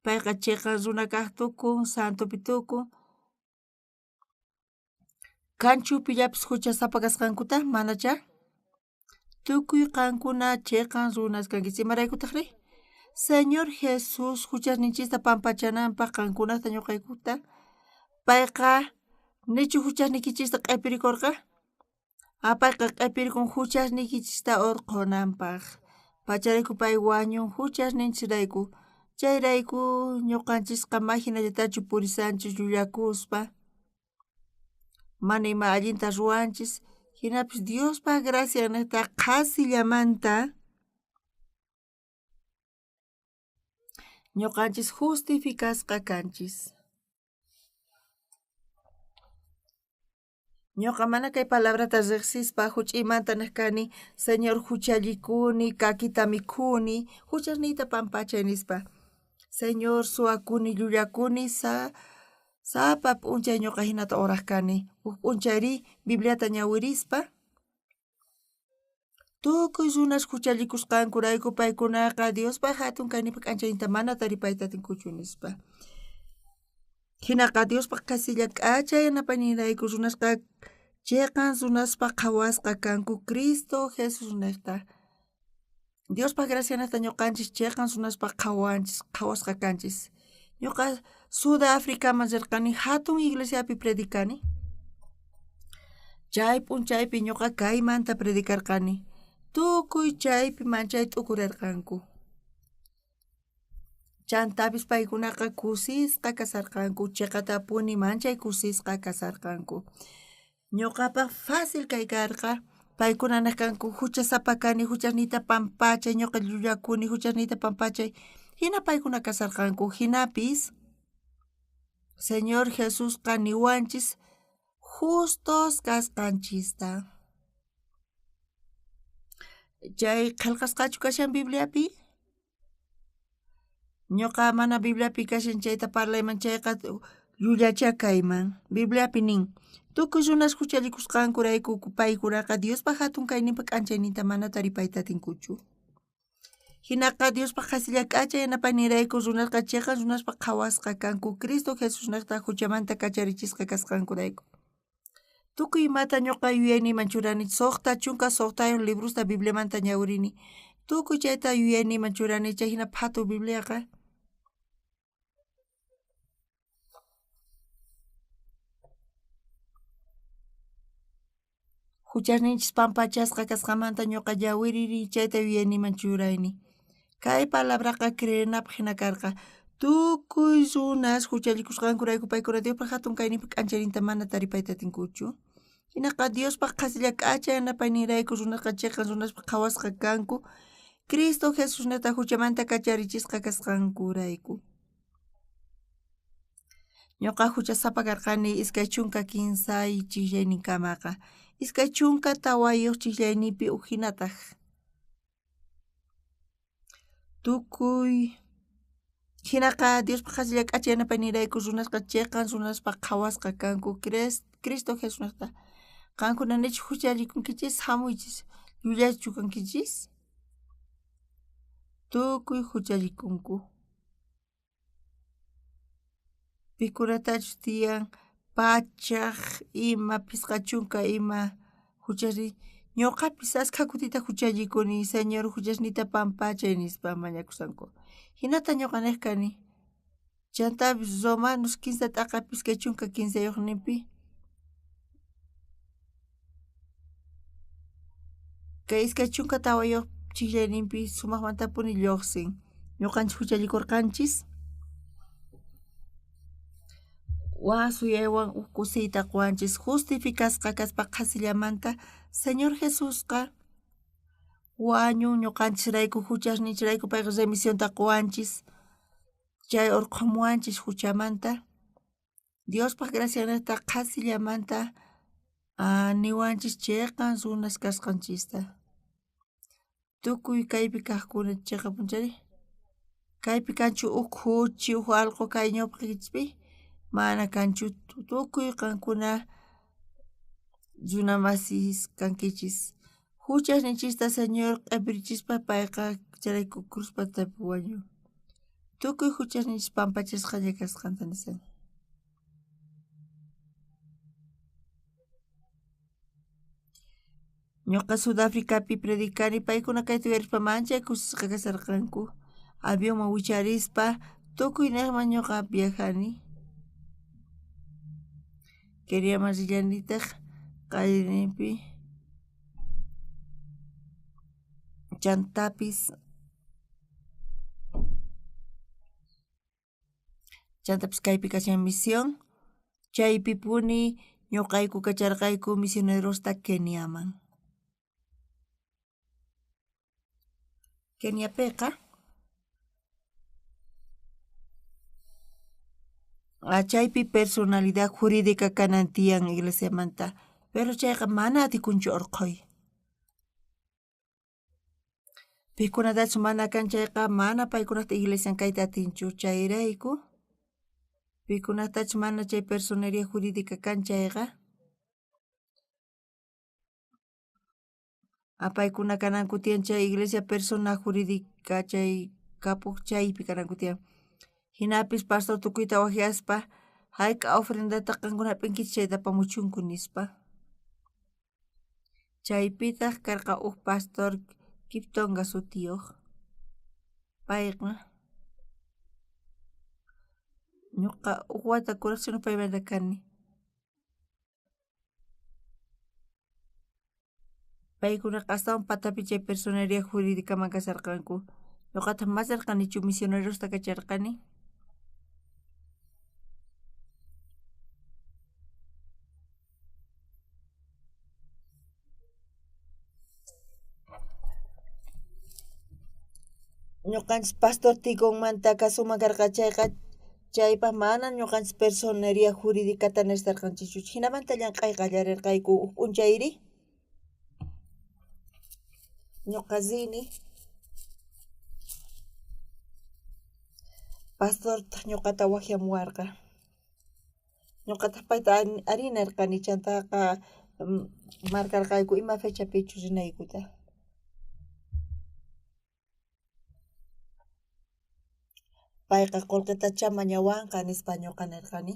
S1: Payqa chiqan runa kaq tukun, santupi tukun. Kanchu pillapis huchasapa kasqankuta manacha? Tukuy qankuna chiqan runas kankis imaraykutaqri? Señor Jesus huchasninchista pampachananpaq qankunata ñuqaykuta payqa nichu huchasnikichista q'ipirikurqa? Apayqa q'ipirqun huchasnikichista urqunanpaq. Pacharayku pay wañun huchasninchirayku. Chayrayku ñuqanchisqa mayhinallatachu purisanchis llullakuspa. Mana ima allinta ruwanchis. Hinapis Diospa gracianata qasillamanta ñuqanchis justificasqa kanchis. Ñuqa mana kay palabrata riqsispa huch'imanta naq kani Señor huchallikuni, kakita mikhuni, huchasniyta pampachay nispa. Señor suwakuni, llullakuni, sapa p'unchay ñuqa hinata uraq kani. Huk p'unchayri Bibliata ñawirispa. Tukuy runas huchallikusqankurayku paykunaqa Diospa hatun kaynipa k'anchayninta mana taripayta atinkuchu nispa. Hinaqa Diospa kasilla k'achay yanapaynirayku runasqa chayqa runaspa qhawasqa kanku Cristo Jesus niqta. Diospa gracianata ñuqanchis chayqa runaspa qhawasqa kanchis. Ñuqa Sudáfricaman rirqani hatun iglesiapi predicani. Chay p'unchaypi ñuqa kaymanta predicarqani. Tukuy chaypi manchay t'ukurirqanku. Chantapis paykunaqa kusisqa kasarqanku. Chiqatapuni manchay kusisqa kasarqanku. Ñuqapaq fácil kay karqa. Paykuna naqkanku huchasapa kani, huchasniyta pampachay, ñuqa llullakuni, huchasniyta pampachay. Hina paykuna kasarqanku. Hinapis Señor Jesusqa niwanchis justos kasqanchista. Chay qillqasqachu kashan Bibliapi? Ñuqa mana Bibliapi kashan chayta parlayman chayqa llullachakayman. Bibliapi nin: tukuy runas huchallikusqankurayku paykunaqa Diospa hatun kayninpa k'anchayninta mana taripayta atinkuchu. Hinaqa Diospa qasilla k'achay yanapaynirayku runasqa chayqa runaspa qhawasqa kanku Cristo Jesus niqta huchamanta kacharichisqa kasqankurayku. Tukuy imata ñuqa yuyayniman churani, suqta chunka suqtayuq librusta Bibliamanta ñawirini. Tukuy chayta yuyayniman churani, chay hina hatun Bibliaqa. Huchasninchis pampachasqa kasqamanta ñuqa llawiriri chayta yuyayniman churayni. Kay palabraqa creernapaq hina karqa. Tukuy runas huchallikusqankurayku paykuna Diospa hatun kayninpa k'anchayninta mana taripayta atinkuchu. Hinaqa Diospa qasilla k'achay yanapaynirayku runasqa chayqa runaspa qhawasqa kanku Cristo Jesus niqta huchamanta kacharichisqa kasqankurayku. Ñuqa huchasapa karqani iskay chunka kinsay chillayninkamaqa. Iskay chunka tawayuq chillaynipi huk hinataq. Tukuy hinaqa Diospa qasilla k'achay yanapaynirayku runasqa chayqa runaspa qhawasqa kanku Cristo Jesus niqta. Qankunanichik huchallikunkichis hamuychis llullachu kankichis? Tukuy huchallikunku. Pikunatachus tiyan pachaq ima pisqa chunka ima huchasri. Ñuqapis askha kutita huchallikuni Señor huchasniyta pampachay nispa mañakusqanku. Hinata ñuqa niq kani. Chantapis Romanos 15 t'aqapis kay chunka 15 kay iskay chunka tawayuq chillayninpi sumaqmantapuni lluqsin. Ñuqanchis huchallikurqanchis wasuyaywan kusiyta quwanchis justificasqa kaspa qasillamanta Señor Jesusqa wañun ñuqanchirayku huchasninchirayku payqa remisionta quwanchis. Chay urqumuwanchis huchamanta. Diospa gracianata qasillamanta niwanchis chayqa runas kasqanchista. Tukuy kaypi kaqkuna chayqa punchari. Kaypi kanchu huk huchi, huk allqu kay ñawpaqchispi? Mana kanchu. Tukuy qankuna runa masis kankichis. Huchasninchista Señor q'ipirichispa payqa charayku cruzpatapi wañun. Tukuy huchasninchis pampachasqalla kasqanta nisani. Ñuqa Sudáfricapi predicani paykuna kayta uyarispa manchay kusisqa kasarqanku. Avionman wicharispa tukuy niqman ñuqa viajani. Queriaman rillanitaq qayninpi chantapis kaypi kashan misión chaypipuni ñuqayku kacharqayku misionerosta Keniaman. Keniapiqa chaypi personalidad jurídica kanan tiyan iglesiamanta, pero chayqa mana atikunchu urqoy. Pikunatachu mana kan chayqa mana paykunata iglesian kayta atinchu chayrayku pikunatachu mana chay personería jurídica kan chayqa paykuna kananku tiyan chay iglesia persona jurídica chay kapuq chaypi kananku tiyan. Hinapis pastor tukuyta wahyaspa hayka ofrendata qankuna p'inkichis chayta apamuchunku nispa. Chaypitaq karqa huk pastor Kiptonga sutiyuq. Payqa ñuqa huk wata kuraqchina paymanta kani. Paykunaqa astawan patapi chay personería jurídicaman kasarqanku. Ñuqataq masarqanichu misionerosta kacharqani. Ñuqanchis pastor Ticonmanta kasuma karqa chayqa chaypaq mana ñuqanchis personería jurídicata necesitarqanchikchu hinamanta llank'ayqa qallarirqayku huk p'unchayri ñuqa Zini pastortaq ñuqata waqhamuwarqa. Ñuqataq payta arinarqani chantaqa marcarqayku ima fechapichu rinaykuta. Payqa qullqita chamañawanqa nispa ñuqa nirqani.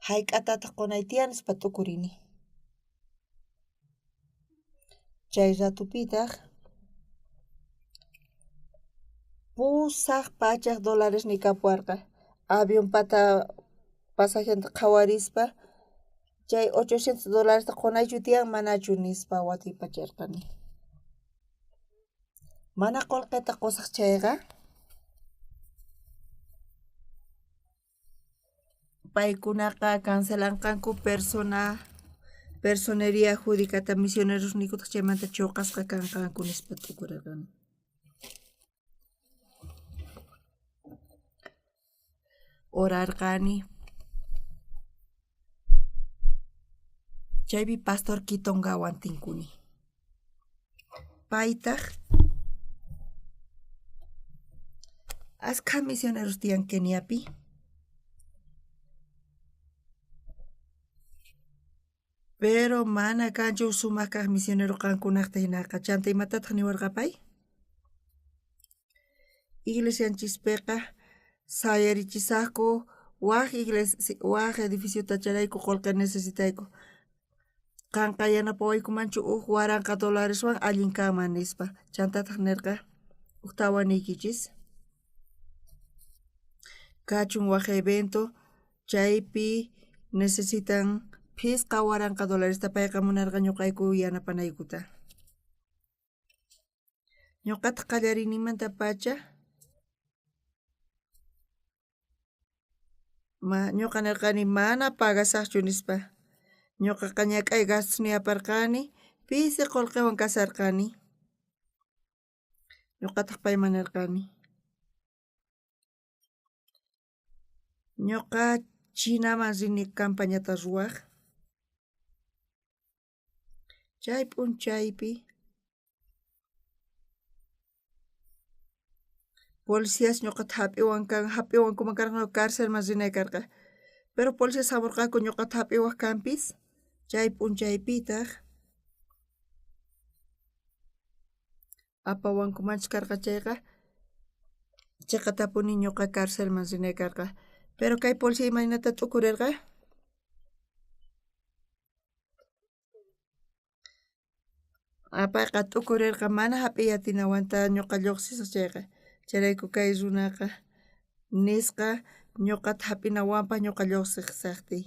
S1: Hayk'atataq qunay tiyan nispa tukurini. Chay ratupitaq pusaq pachaq dolaresni kapuwarqa. Avión pata pasajienta qhawarispa chay $800 qunaychu tiyan manachu nispa watipacharqani. Mana qullqita qusaq chayqa paykunaqa cancelanqanku personería jurídicata misioneros nikutaq chaymanta chuqasqa kanqanku nispa tukurirqani. Orarqani chaypi pastor Kitongawan tinkuni. Paytaq asqa misioneros tiyan Keniapi. Pero mana kanchu sumaq kaq misionero qankunaqta hinaqa chanta imatataq niwarqa pay? Iglesianchispiqa sayarichisaqku waq edificiota charayku qullqi necesitayku. Qanqa yanapawaykumanchu huk $40 allin kanman nispa chantataq nirqa huk tawaniykichis. Kachun waq evento chaypi necesitan phisqa $40 payqa munarqa ñuqayku yanapanaykuta. Ñuqataq qallarinimanta pacha ñuqa nirqani mana pagasaqchu nispa. Ñuqaqa ñak'ay gastusni aparqani pisi qullqiwan kasarqani. Ñuqataq payman nirqani. Ñuqa Chinaman rini campañata ruwaq. Chay p'unchaypi policías ñuqata hap'iwankuman karqan cárcelman rinay karqa. Pero policías hamurqaku ñuqata hap'iwaq kanpis chay p'unchaypitaq apawankumanchis karqa chayqa tapuni ñuqa cárcelman rinay karqa. Pero kay policía imaynata t'ukurirqa payqa t'ukurirqa mana hap'iy atinawanta ñuqa lluqsisaq chayqa. Chayrayku kay runaqa nisqa ñuqata hap'inawanpaq ñuqa lluqsiqsaqtiy.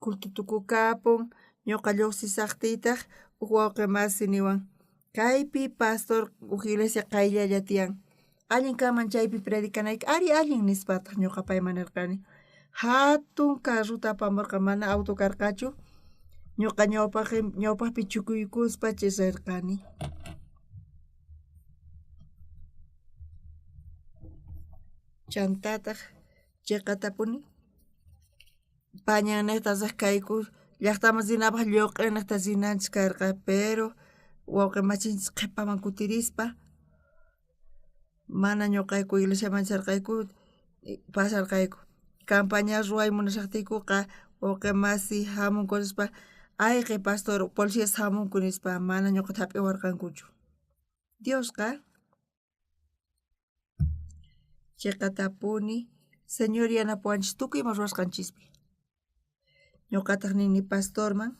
S1: Cultu tukukapun ñuqa lluqsisaqtiytaq huk wawqi masiniwan Kaypi pastor iglesia qayllalla tiyan allin kaman chaypi predicanayki ari allin nispataq ñuqa payman nirqani hatun carruta apamurqa mana auto karqachu ñuqa ñawpaqpi chukuykuspa rirqani. Chantataq chiqatapuni pañanniqta kayku llaqtaman rinapaq lluq'iniqta rinanchik karqa pero wawqi machinchis qhipaman kutirispa mana ñuqayku iglesiaman charqayku pasarqayku campaña ruway munashaqtiykuqa wawqi masi hamunku nispa ayqi pastor policías hamunku nispa mana ñuqata hap'iwarqankuchu. Diosqa chiqatapuni señor yanapuwanchis tukuyman ruwasqanchispi ñuqataq nini pastorman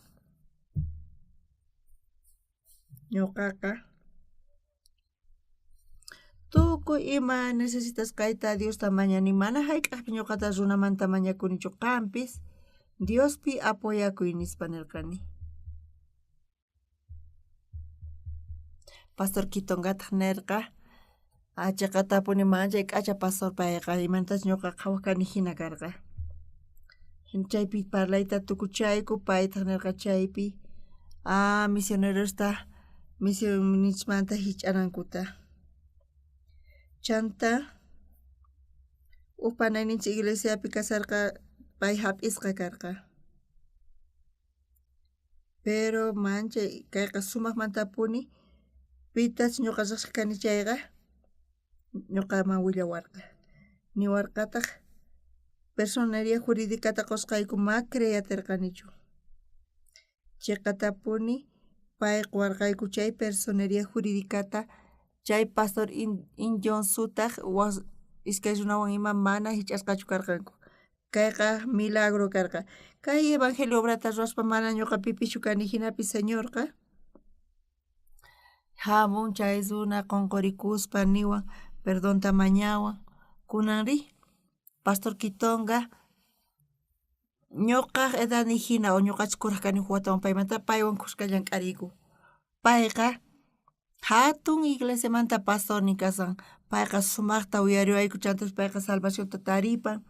S1: ñuqaqa tukuy ima necesitasqayta Diosta mañani mana hayk'aqpi ñuqata runamanta mañakunichu qampis Diospi apoyakuy nispa nirqani. Pastor Kitongataq nirqa chiqatapuni manchay k'acha pastor payqa imantas ñuqa qhawaq kani hina karqa. Chaypi parlayta tukuchayku paytaq nirqa chaypi misionerosta misionismanta hich'anankuta. Chanta upanayninchik iglesiapi kasarqa pay hap'isqa karqa. Pero manchay kayqa sumaqmantapuni pitas ñuqa riqsaq kani chayqa ñuqaman willawarqa. Niwarqataq personería juridicata qusqayku ma creyatirqanichu. Chiqatapuni pay warqayku chay personería juridicata chay pastor Injon sutaq iskay runawan ima mana hich'asqachu karqanku. Kayqa milagro karqa. Kay evangelio obrata ruwaspa mana ñuqa pipichu kani hinapi señorqa hamun chay runa qunqurikuspa niwan perdonta mañawan kunanri pastor Kitonga ñuqa edadni hina o ñuqachis kuraq kani huk watawan paymanta paywan kushka llank'ariyku. Payqa hatun iglesiamanta pastornin kasan. Payqa sumaqta uyariwayku chantapish payqa salvacionta taripan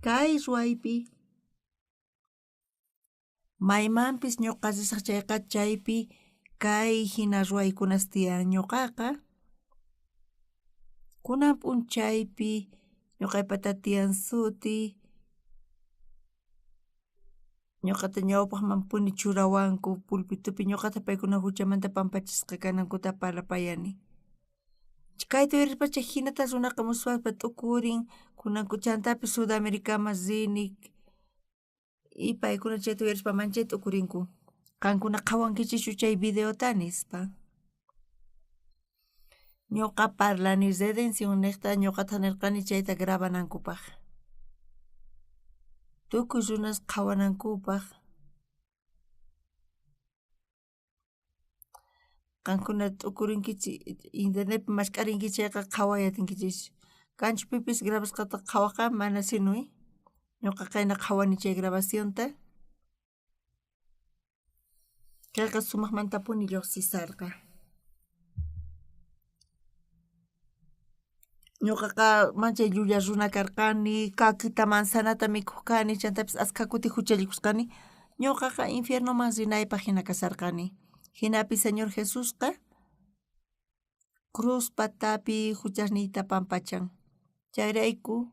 S1: kay ruwaypi maymanpis ñuqa risaq chayqa chaypi kay hina ruwaykunas tiyan ñuqaqa kunan p'unchaypi ñuqaypata tiyan suti ñuqata ñawpaqman puni churawanku pulpitupi ñuqata paykuna huchamanta pampachisqa kanankuta parlapayani. Kayta uyarishpa chay hinata runaqa mushushpa t'ukurin kunanku chantapi Sudamericaman rini y paykuna chayta uyarishpa manchay t'ukurinku qankuna qhawankichischu chay videota nispa. Ñuqa parlani redención niqta ñuqata nirqani chayta grabanankupaq. Tukuy runas qhawanankupaq qankuna t'ukurinkichik internetpi mashk'arinki chayqa qhawayatinkichis kanchu pipis grabasqata qhawaqa mana sinuy ñuqa qayna qhawani chay grabacionta kayqa sumaqmantapuni lluqsisarqa. Ñuqaqa manchay llulla runa karqani kakita manzanata mikuq kani chantapis askha kuti huchallikusqani ñuqaqa infiernoman rinaypaq hina kasarqani. Hinapi Señor Jesusqa cruz patapi huchasniyta pampachan. Chayrayku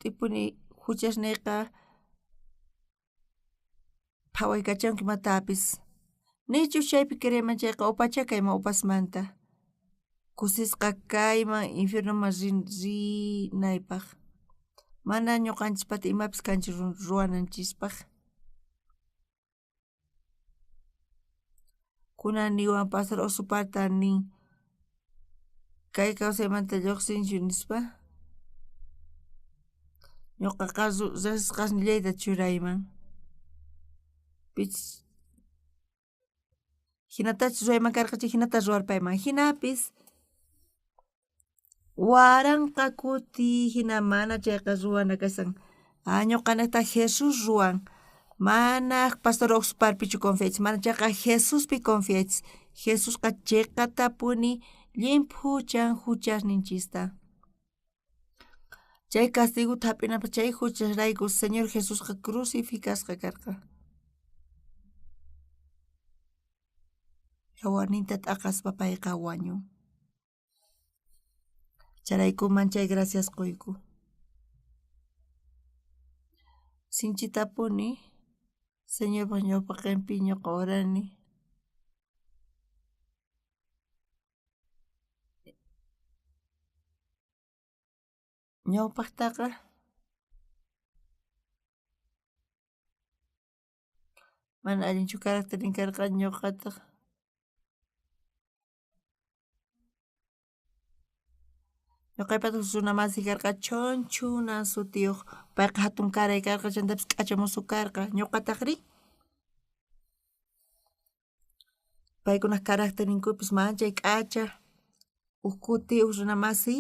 S1: tipuni huchasniyqa phawaykachanki imatapis nichus chaypi creeman chayqa upachaka ima upasmanta kusisqa kayman infiernoman rinaypaq mana ñuqanchispata imapis kanchis ruwananchispaq kunan niwan pastor Osuparta nin kay kawsaymanta lluqsinchu nispa ñuqaqa riqsisqasnillayta churayman pichis hinatachis ruwayman karqa chay hinata ruwarpayman hinapis waranqa kuti hina mana chayqa ruwana kashan ñuqa niqta Jesus ruwan Mana pastor Oxparpichu confianchis, mana chaqa Jesuspi confianchis. Jesusqa chiqatapuni limpu huchan huchasninchista. Chay castigo hap'inapas chay huchasrayku Señor Jesusqa crucificasqa karqa. Yawarninta t'aqaspa payqa wañun. Charaykuman chay gracias quyku. Sinchitapuni Señor ñawpa qinpi ñuqa orani. Ñawpaqtaqa mana allinchu carácterin karqa ñuqataq. Ñuqaypataq runamasi karqa Chonchuna sutiyuq. Payqa hatun karay karqa chantapis k'acha musuq karqa. Ñuqataqri paykunaq carácterinkupis manchay k'acha. Huk kuti huk runamasi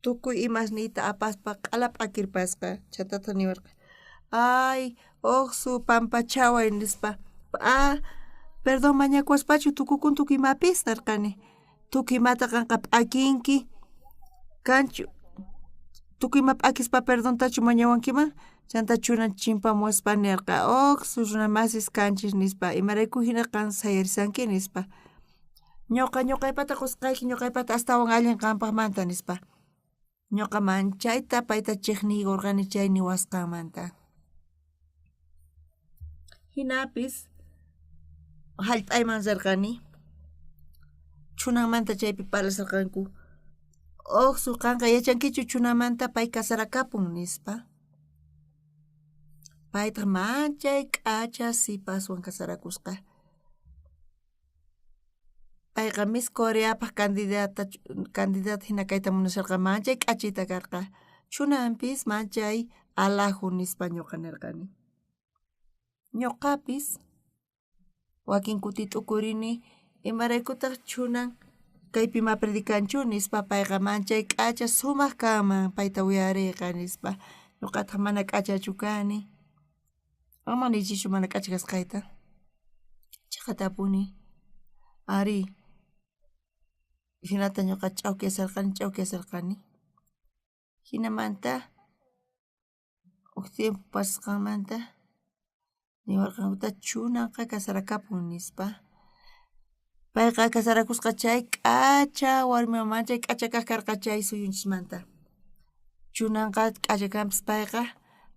S1: tukuy imasniyta apaspa q'ala p'akirpasqa. Chaytata niwarqa. Ay, Oqsu pampachaway nispa. Perdón mañakuaspachu tukukun tukuymapis narqani. Tukuymata qanqa p'akinki. Kanchu tukuyma p'akispa perdontachu mañawankiman. Chanta chunan chimpamuspa nirqa Oqsu runamasis kanchis nispa imarayku hina qan sayarisanki nispa. Ñuqaypata qusqayki ñuqaypata astawan allin qanpaqmanta nispa. Ñuqa manchayta payta chiqnikurqani chay niwasqanmanta. Hinapis hallp'ayman rirqani. Chunanmanta chaypi parlasarqanku. Oqsu qanqa yachankichu chunamanta pay kasarakapun nispa. Paytaq manchay k'acha sipaswan kasarakusqa. Payqa Miss Coreapaq candidata hina kayta munasarqa manchay k'achita karqa. Chunanpis manchay alaju nispa ñuqa nirqani. Ñuqapis wakin kuti t'ukurini imaraykutaq chunan kaypi ma predicanchu nispa payqa manchay k'acha sumaq kanman payta uyariyqa nispa. Ñuqataq mana k'achachu kani. Ama nishishu mana k'acha kasqayta. Chiqatapuni ari hinata ñuqa ch'awkiyasarqani. Hinamanta huk tiempo pasasqanmanta niwarqankuta chunanqa kasarakapun nispa. Payqa kasarakusqa chay k'acha warmiwan manchay k'acha kaq karqa chay suyunchismanta. Chunanqa k'acha kanpis payqa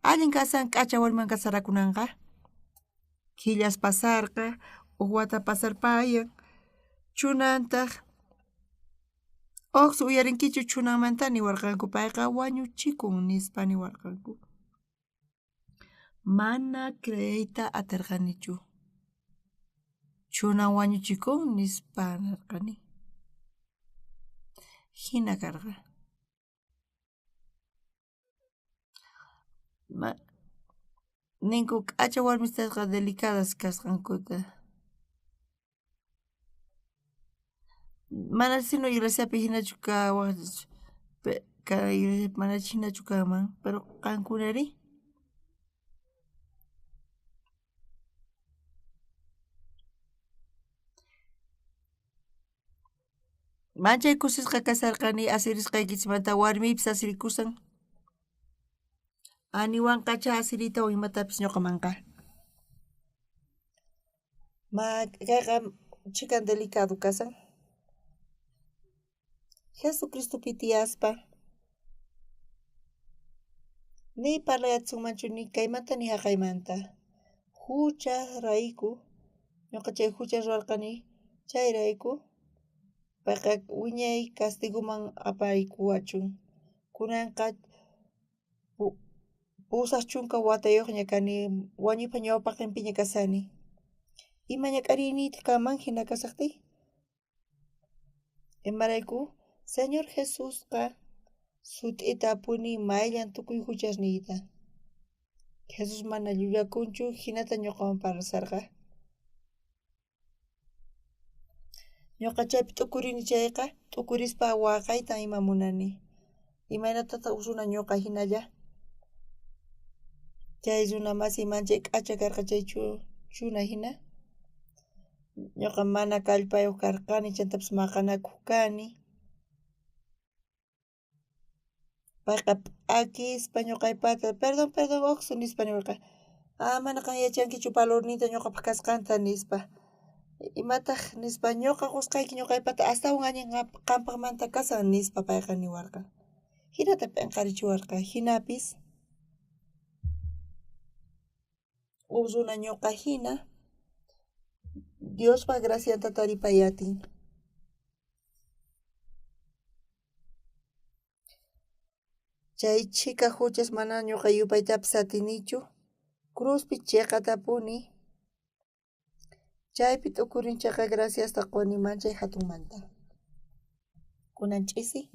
S1: allin kasan k'acha warmiwan kasarakunanqa. Killas pasarqa, huk wata pasarpayan. Chunantaq Oqsu uyarinkichu chunanmanta niwarqanku payqa wañuchikun nispa niwarqanku. Mana creyta atirqanichu. Chunan wañuchikun nispa narqani. Hina karqa. Ninku k'acha warmistasqa delicadas kasqankuta. Mana sino iglesiapi hinachu kawaqchu. Iglesiapi mana hinachu kanman, pero qankunari manchay kusisqa kasarqani asirisqaykichismanta warmipis asirikusan. Aniwanqacha asiritawan imatapis ñuqamanqa. Kayqa chikan delicado kasan. Jesucristopi tiyaspa ni parlayatsunmanchu ni kaymanta ni haqaymanta. Huchas rayku ñuqa chay huchas ruwarqani chayrayku payqa wiñay castiguman aparikuwachun. Kunanqa pusaq chunka watayuqña kani wañuypa ñawpa qinpiña kasani. Ima ñak'ariniyta kanman hina kasaqtiy. Imarayku Señor Jesusqa sut'ita apuni mayllan tukuy huchasniyta. Jesus mana llullakunchu hinata ñuqawan parlasarqa. Ñuqa chaypi t'ukurini chayqa t'ukurispa waqayta ima munani. Imaynatataq runa ñuqa hinalla. Chay runa masimanchik k'acha karqa chay chuna hina. Ñuqa mana kallpayuq karqani chaytapas maqanakuq kani. Payqa p'akispa ñuqaypata perdón oqsu nispa niwarqa. Manaqa yachankichu valorninta ñuqapaq kasqanta nispa. Imataq nispa ñuqa qusqayki ñuqaypata astawan allin qampaqmanta kasan nispa payqa niwarqa. Hinata p'inqarichiwarqa hinapis runa ñuqa hina Diospa gracianta taripay atin. Chay chika huchas mana ñuqa yupaytapas atinichu. Cruzpi chiqatapuni. Chaypi t'ukurinchaqa graciasta quni manchay hatunmanta. Kunan ch'isi,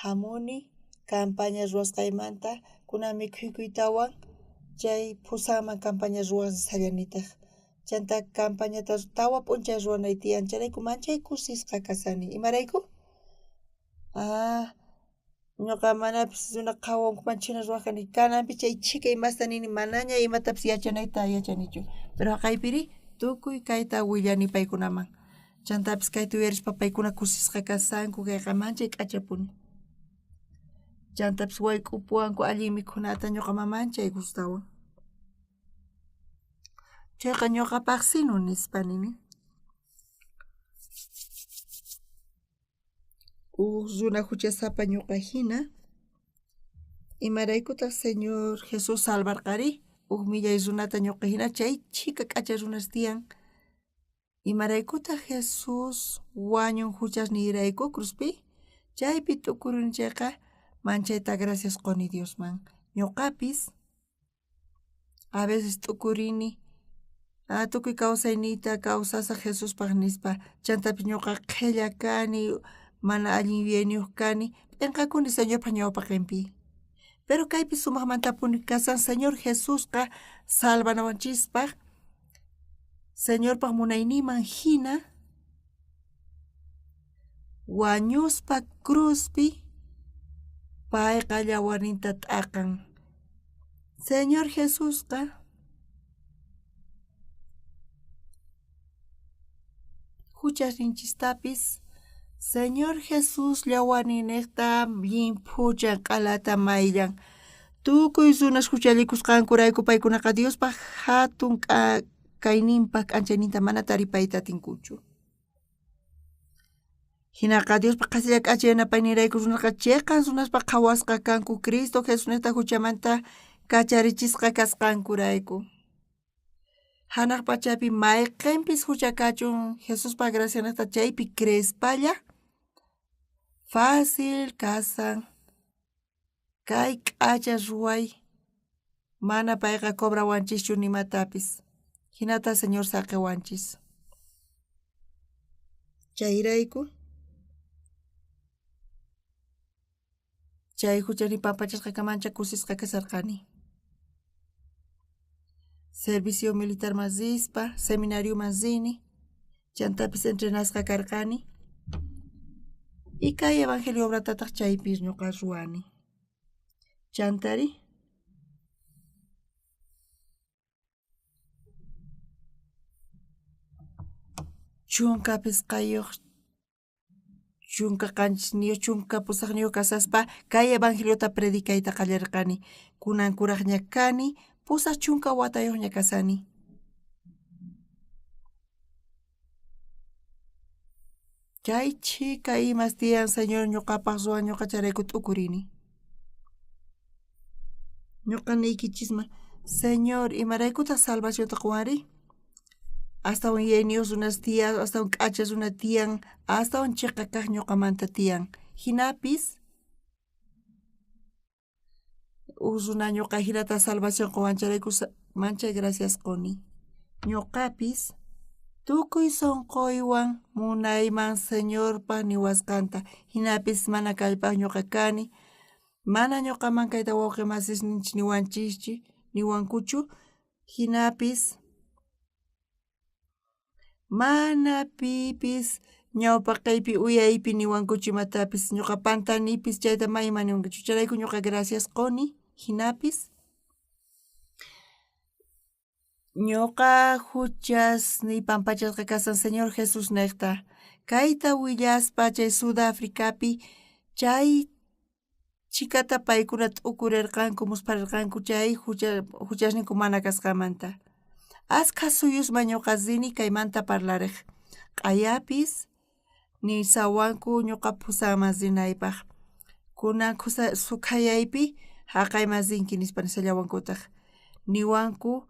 S1: hamuni, campaña ruwasqaymanta, kunan mikhuykuytawan chay pusaman campaña ruwashallanitaq. Chanta campañata tawa p'unchay ruwanay tiyan charayku manchay kusisqa kasani. Imarayku? Ñuqa manapis runa qhawankuman chhina ruwaq kani. Kananpi chay chika imasta nini manaña imatapis yachanayta yachanichu. Pero haqaypiri tukuy kayta willani paykunaman. Chantapis kayta uyarishpa paykuna kusisqa kasanku kayqa manchay k'achapuni. Chantapis wayk'upuwanku allin mikhunata ñuqa mamanchhay gustawan. Chayqa ñuqapaq sinu nispa nini. Runa huchasapa ñuqa hina. Imaraykutaq Señor Jesus salvarqari. Millay runata ñuqa hina chay chika k'acha runas tiyan. Imaraykutaq Jesus wañun huchasniyrayku cruzpi. Chaypi t'ukurinchayqa manchayta gracias quni Diosman. Ñuqapis a veces t'ukurini. Tukuy kawsayniyta kawsasaq Jesuspaq nispa. Chantapis ñuqa qhilla kani, mana allin yuyayniyuq kani. P'inqakuni Señorpaq ñawpaqinpi. Pero kaypi sumaqmantapuni kasan Señor Jesusqa salvanawanchispaq. Señorpaq munayninman hina wañuspa cruzpi payqa yawarninta t'aqan. Señor Jesusqa huchasninchistapis Señor Jesus llawarninniqta llimphuchan q'alata mayllan. Tukuy runas huchallikusqankurayku paykunaqa Diospaq hatun kayninpa k'anchayninta mana taripayta atinkuchu. Hinaqa Diospa qasilla k'acha yanapaynirayku runaqa chiqan runaspa qhawasqa kanku Cristo Jesusnita huchamanta kacharichisqa kasqankurayku. Hanaq pachapi mayqinpis huchakachun Jesuspa gracianata chaypi crespalla fácil kasan. Kay k'acha ruway mana payqa cobrawanchischu nimatapis. Hinata Señor saqiwanchis. Chayrayku chay huchani pampachasqa mancha kusisqa kasarqani. Servicio militar masispa, seminario masini, chantapis entrenasqa karqani. Y kay evangelio obratataq chaypis ñuqa ruwani. Chantari chunkapis qayuq chunka qanchisniyo chunka pusaqniyo kasaspa kay evangeliota predicayta qallarqani. Kunan kuraqña kani, pusaq chunka watayuqña kasani. Chay chika imas tiyan Señor ñuqapaq ruwan ñuqa charayku t'ukurini. Ñuqa niykichisman Señor imaraykutaq salvacionta quwari. Astawan yayniyuq runas tiyan, astawan k'acha runa tiyan, astawan chiqa kaq ñuqamanta tiyan. Hinapis runa ñuqa hinata salvación quwancharayku manchay gracias quni. Ñuqapis tukuy sunquywan munayman Señorpaq niwasqanta. Hinapis mana kallpaq ñuqa kani. Mana ñuqaman kayta wawqi masisninchik niwankuchu. Hinapis mana pipis ñawpaqaypi uyaypi niwankuchu imatapis. Ñuqa pantanipis chayta mayman niwankuchu. Charayku ñuqa gracias quni. Hinapis Ñuqa huchas ni pampachasqa kasan Señor Jesús niqta. Kayta willaspa chay Sudafricapi chay chikata paykuna t'ukurirqanku musparirqanku chay huchasninku mana kasqamanta. Askha suyusman ñuqa sini kaymanta parlariq. Q'ayapis nisawanku ñuqa pusamasinaypaq. Kunan sukhayaypi haqay masinki nispa nisallawankutaq. Niwanku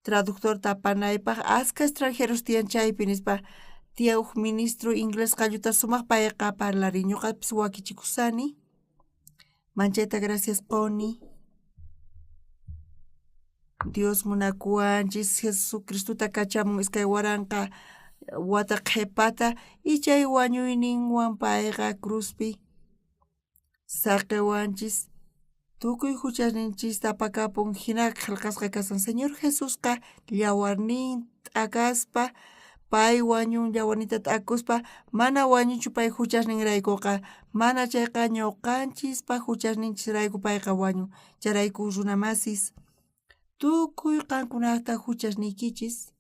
S1: traductor tapanaypaq askha extranjeros tiyan chaypi nispa tiyan huk ministro inglés qalluta sumaq payqa parlarin ñuqapis wakichikusani. Manchayta gracias quni. Dios munakuanchis Jesucristuta kachamun iskay waranqa wata qhipata y chay wañuyninwan payqa cruzpi saqiwanchis tukuy huchasninchista apakapun hina qillqasqa kasan Señor Jesusqa yawarnin t'akaspa pay wañun yawarninta t'akuspa mana wañunchu pay huchasninraykuqa mana chayqa ñuqanchispa huchasninchisrayku payqa wañun chayrayku runa masis tukuy qankunata huchasnikichis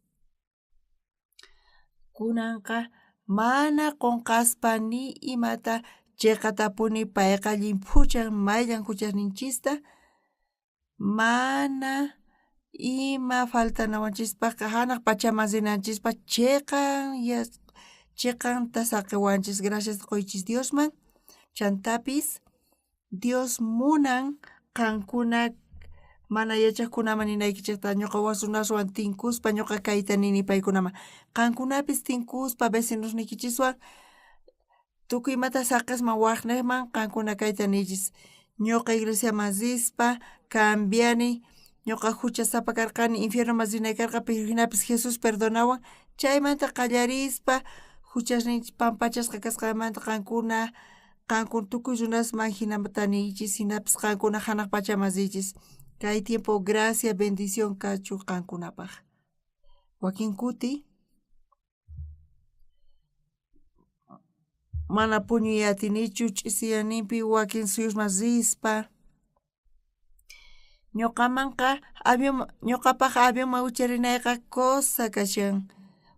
S1: kunanqa mana qunqaspa ni imata chiqatapuni payqa llimpuchan mayllan huchasninchista mana ima faltanawanchispaqa hanaq pachamasinanchikpa chiqanta saqiwanchis gracias qoychis Diosman chantapis Dios munan qankuna mana yachaqkunaman ninaykichikta ñuqa wasunaswan tinkuspa ñuqa kayta nini paykunaman qankunapis tinkuspa vecinosnikichiswan tukuy imata saqisman waqniqman qankuna kayta niychis ñuqa iglesia masispa cambiani ñuqa huchasapa karqani infiernoman sinay karqa pero hinapis Jesus perdonawan chaymanta qallarispa huchasninchik pampachasqa kasqamanta qankuna tukuy runasman hinata niychis hinapis qankuna hanaq pachaman siychis kay tiempo gracia bendición kachun qankunapaq. Wakin kuti mana puñuyatinichu ch'isiyaninpi wakin suyusman rispa ñuqapaq avionman ucharinayqa cosa kashan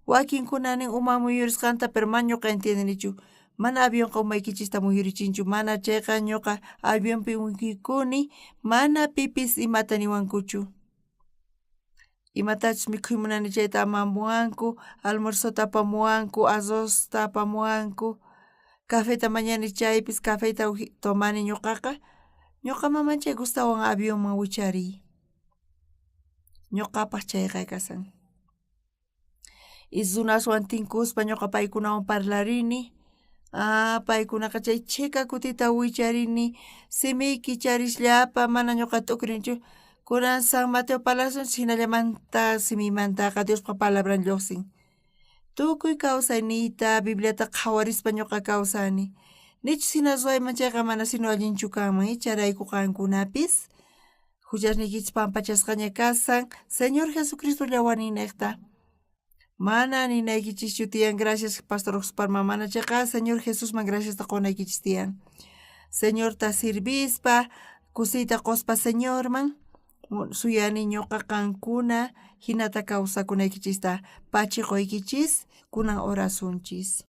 S1: wakinkuna nin uma muyurisqanta pero mana ñuqa entiendinichu mana avionqa umaykichista muyurichinchu mana chayqa ñuqa avionpi wiñaykuni mana pipis imata niwankuchu imatachus mikhuy munani chayta amamuwanku almuerzota apamuwanku arrozta apamuwanku cafeta mañani chaypis cafeta tomani ñuqaqa ñuqa mamanchay gustawan avionman wichariy ñuqapaq chayqa kasan y runaswan tinkuspa ñuqa paykunawan parlarini paykunaqa chay chika kutita wicharini simiyki charishllapa mana ñuqa t'ukrinchu kunan San Mateo Palacios hinallamanta simiymantaqa Diospa palabran lluqsin tukuy kawsayniyta Bibliata qhawarispa ñuqa kawsani nichus hina ruwayman chayqa mana sino allinchu kanman charayku qankunapis huchasnikichis pampachasqaña kasan Señor Jesucristo llawanin niqta mana ninaykichischu tiyan gracias Pastor Oxparman mana chayqa Señor Jesusman graciasta qunaykichis tiyan Señorta sirvispa kusiyta quspa Señorman suyani ñuqa qankuna hinata kawsakunaykichista pachiquykichis kunan orasunchis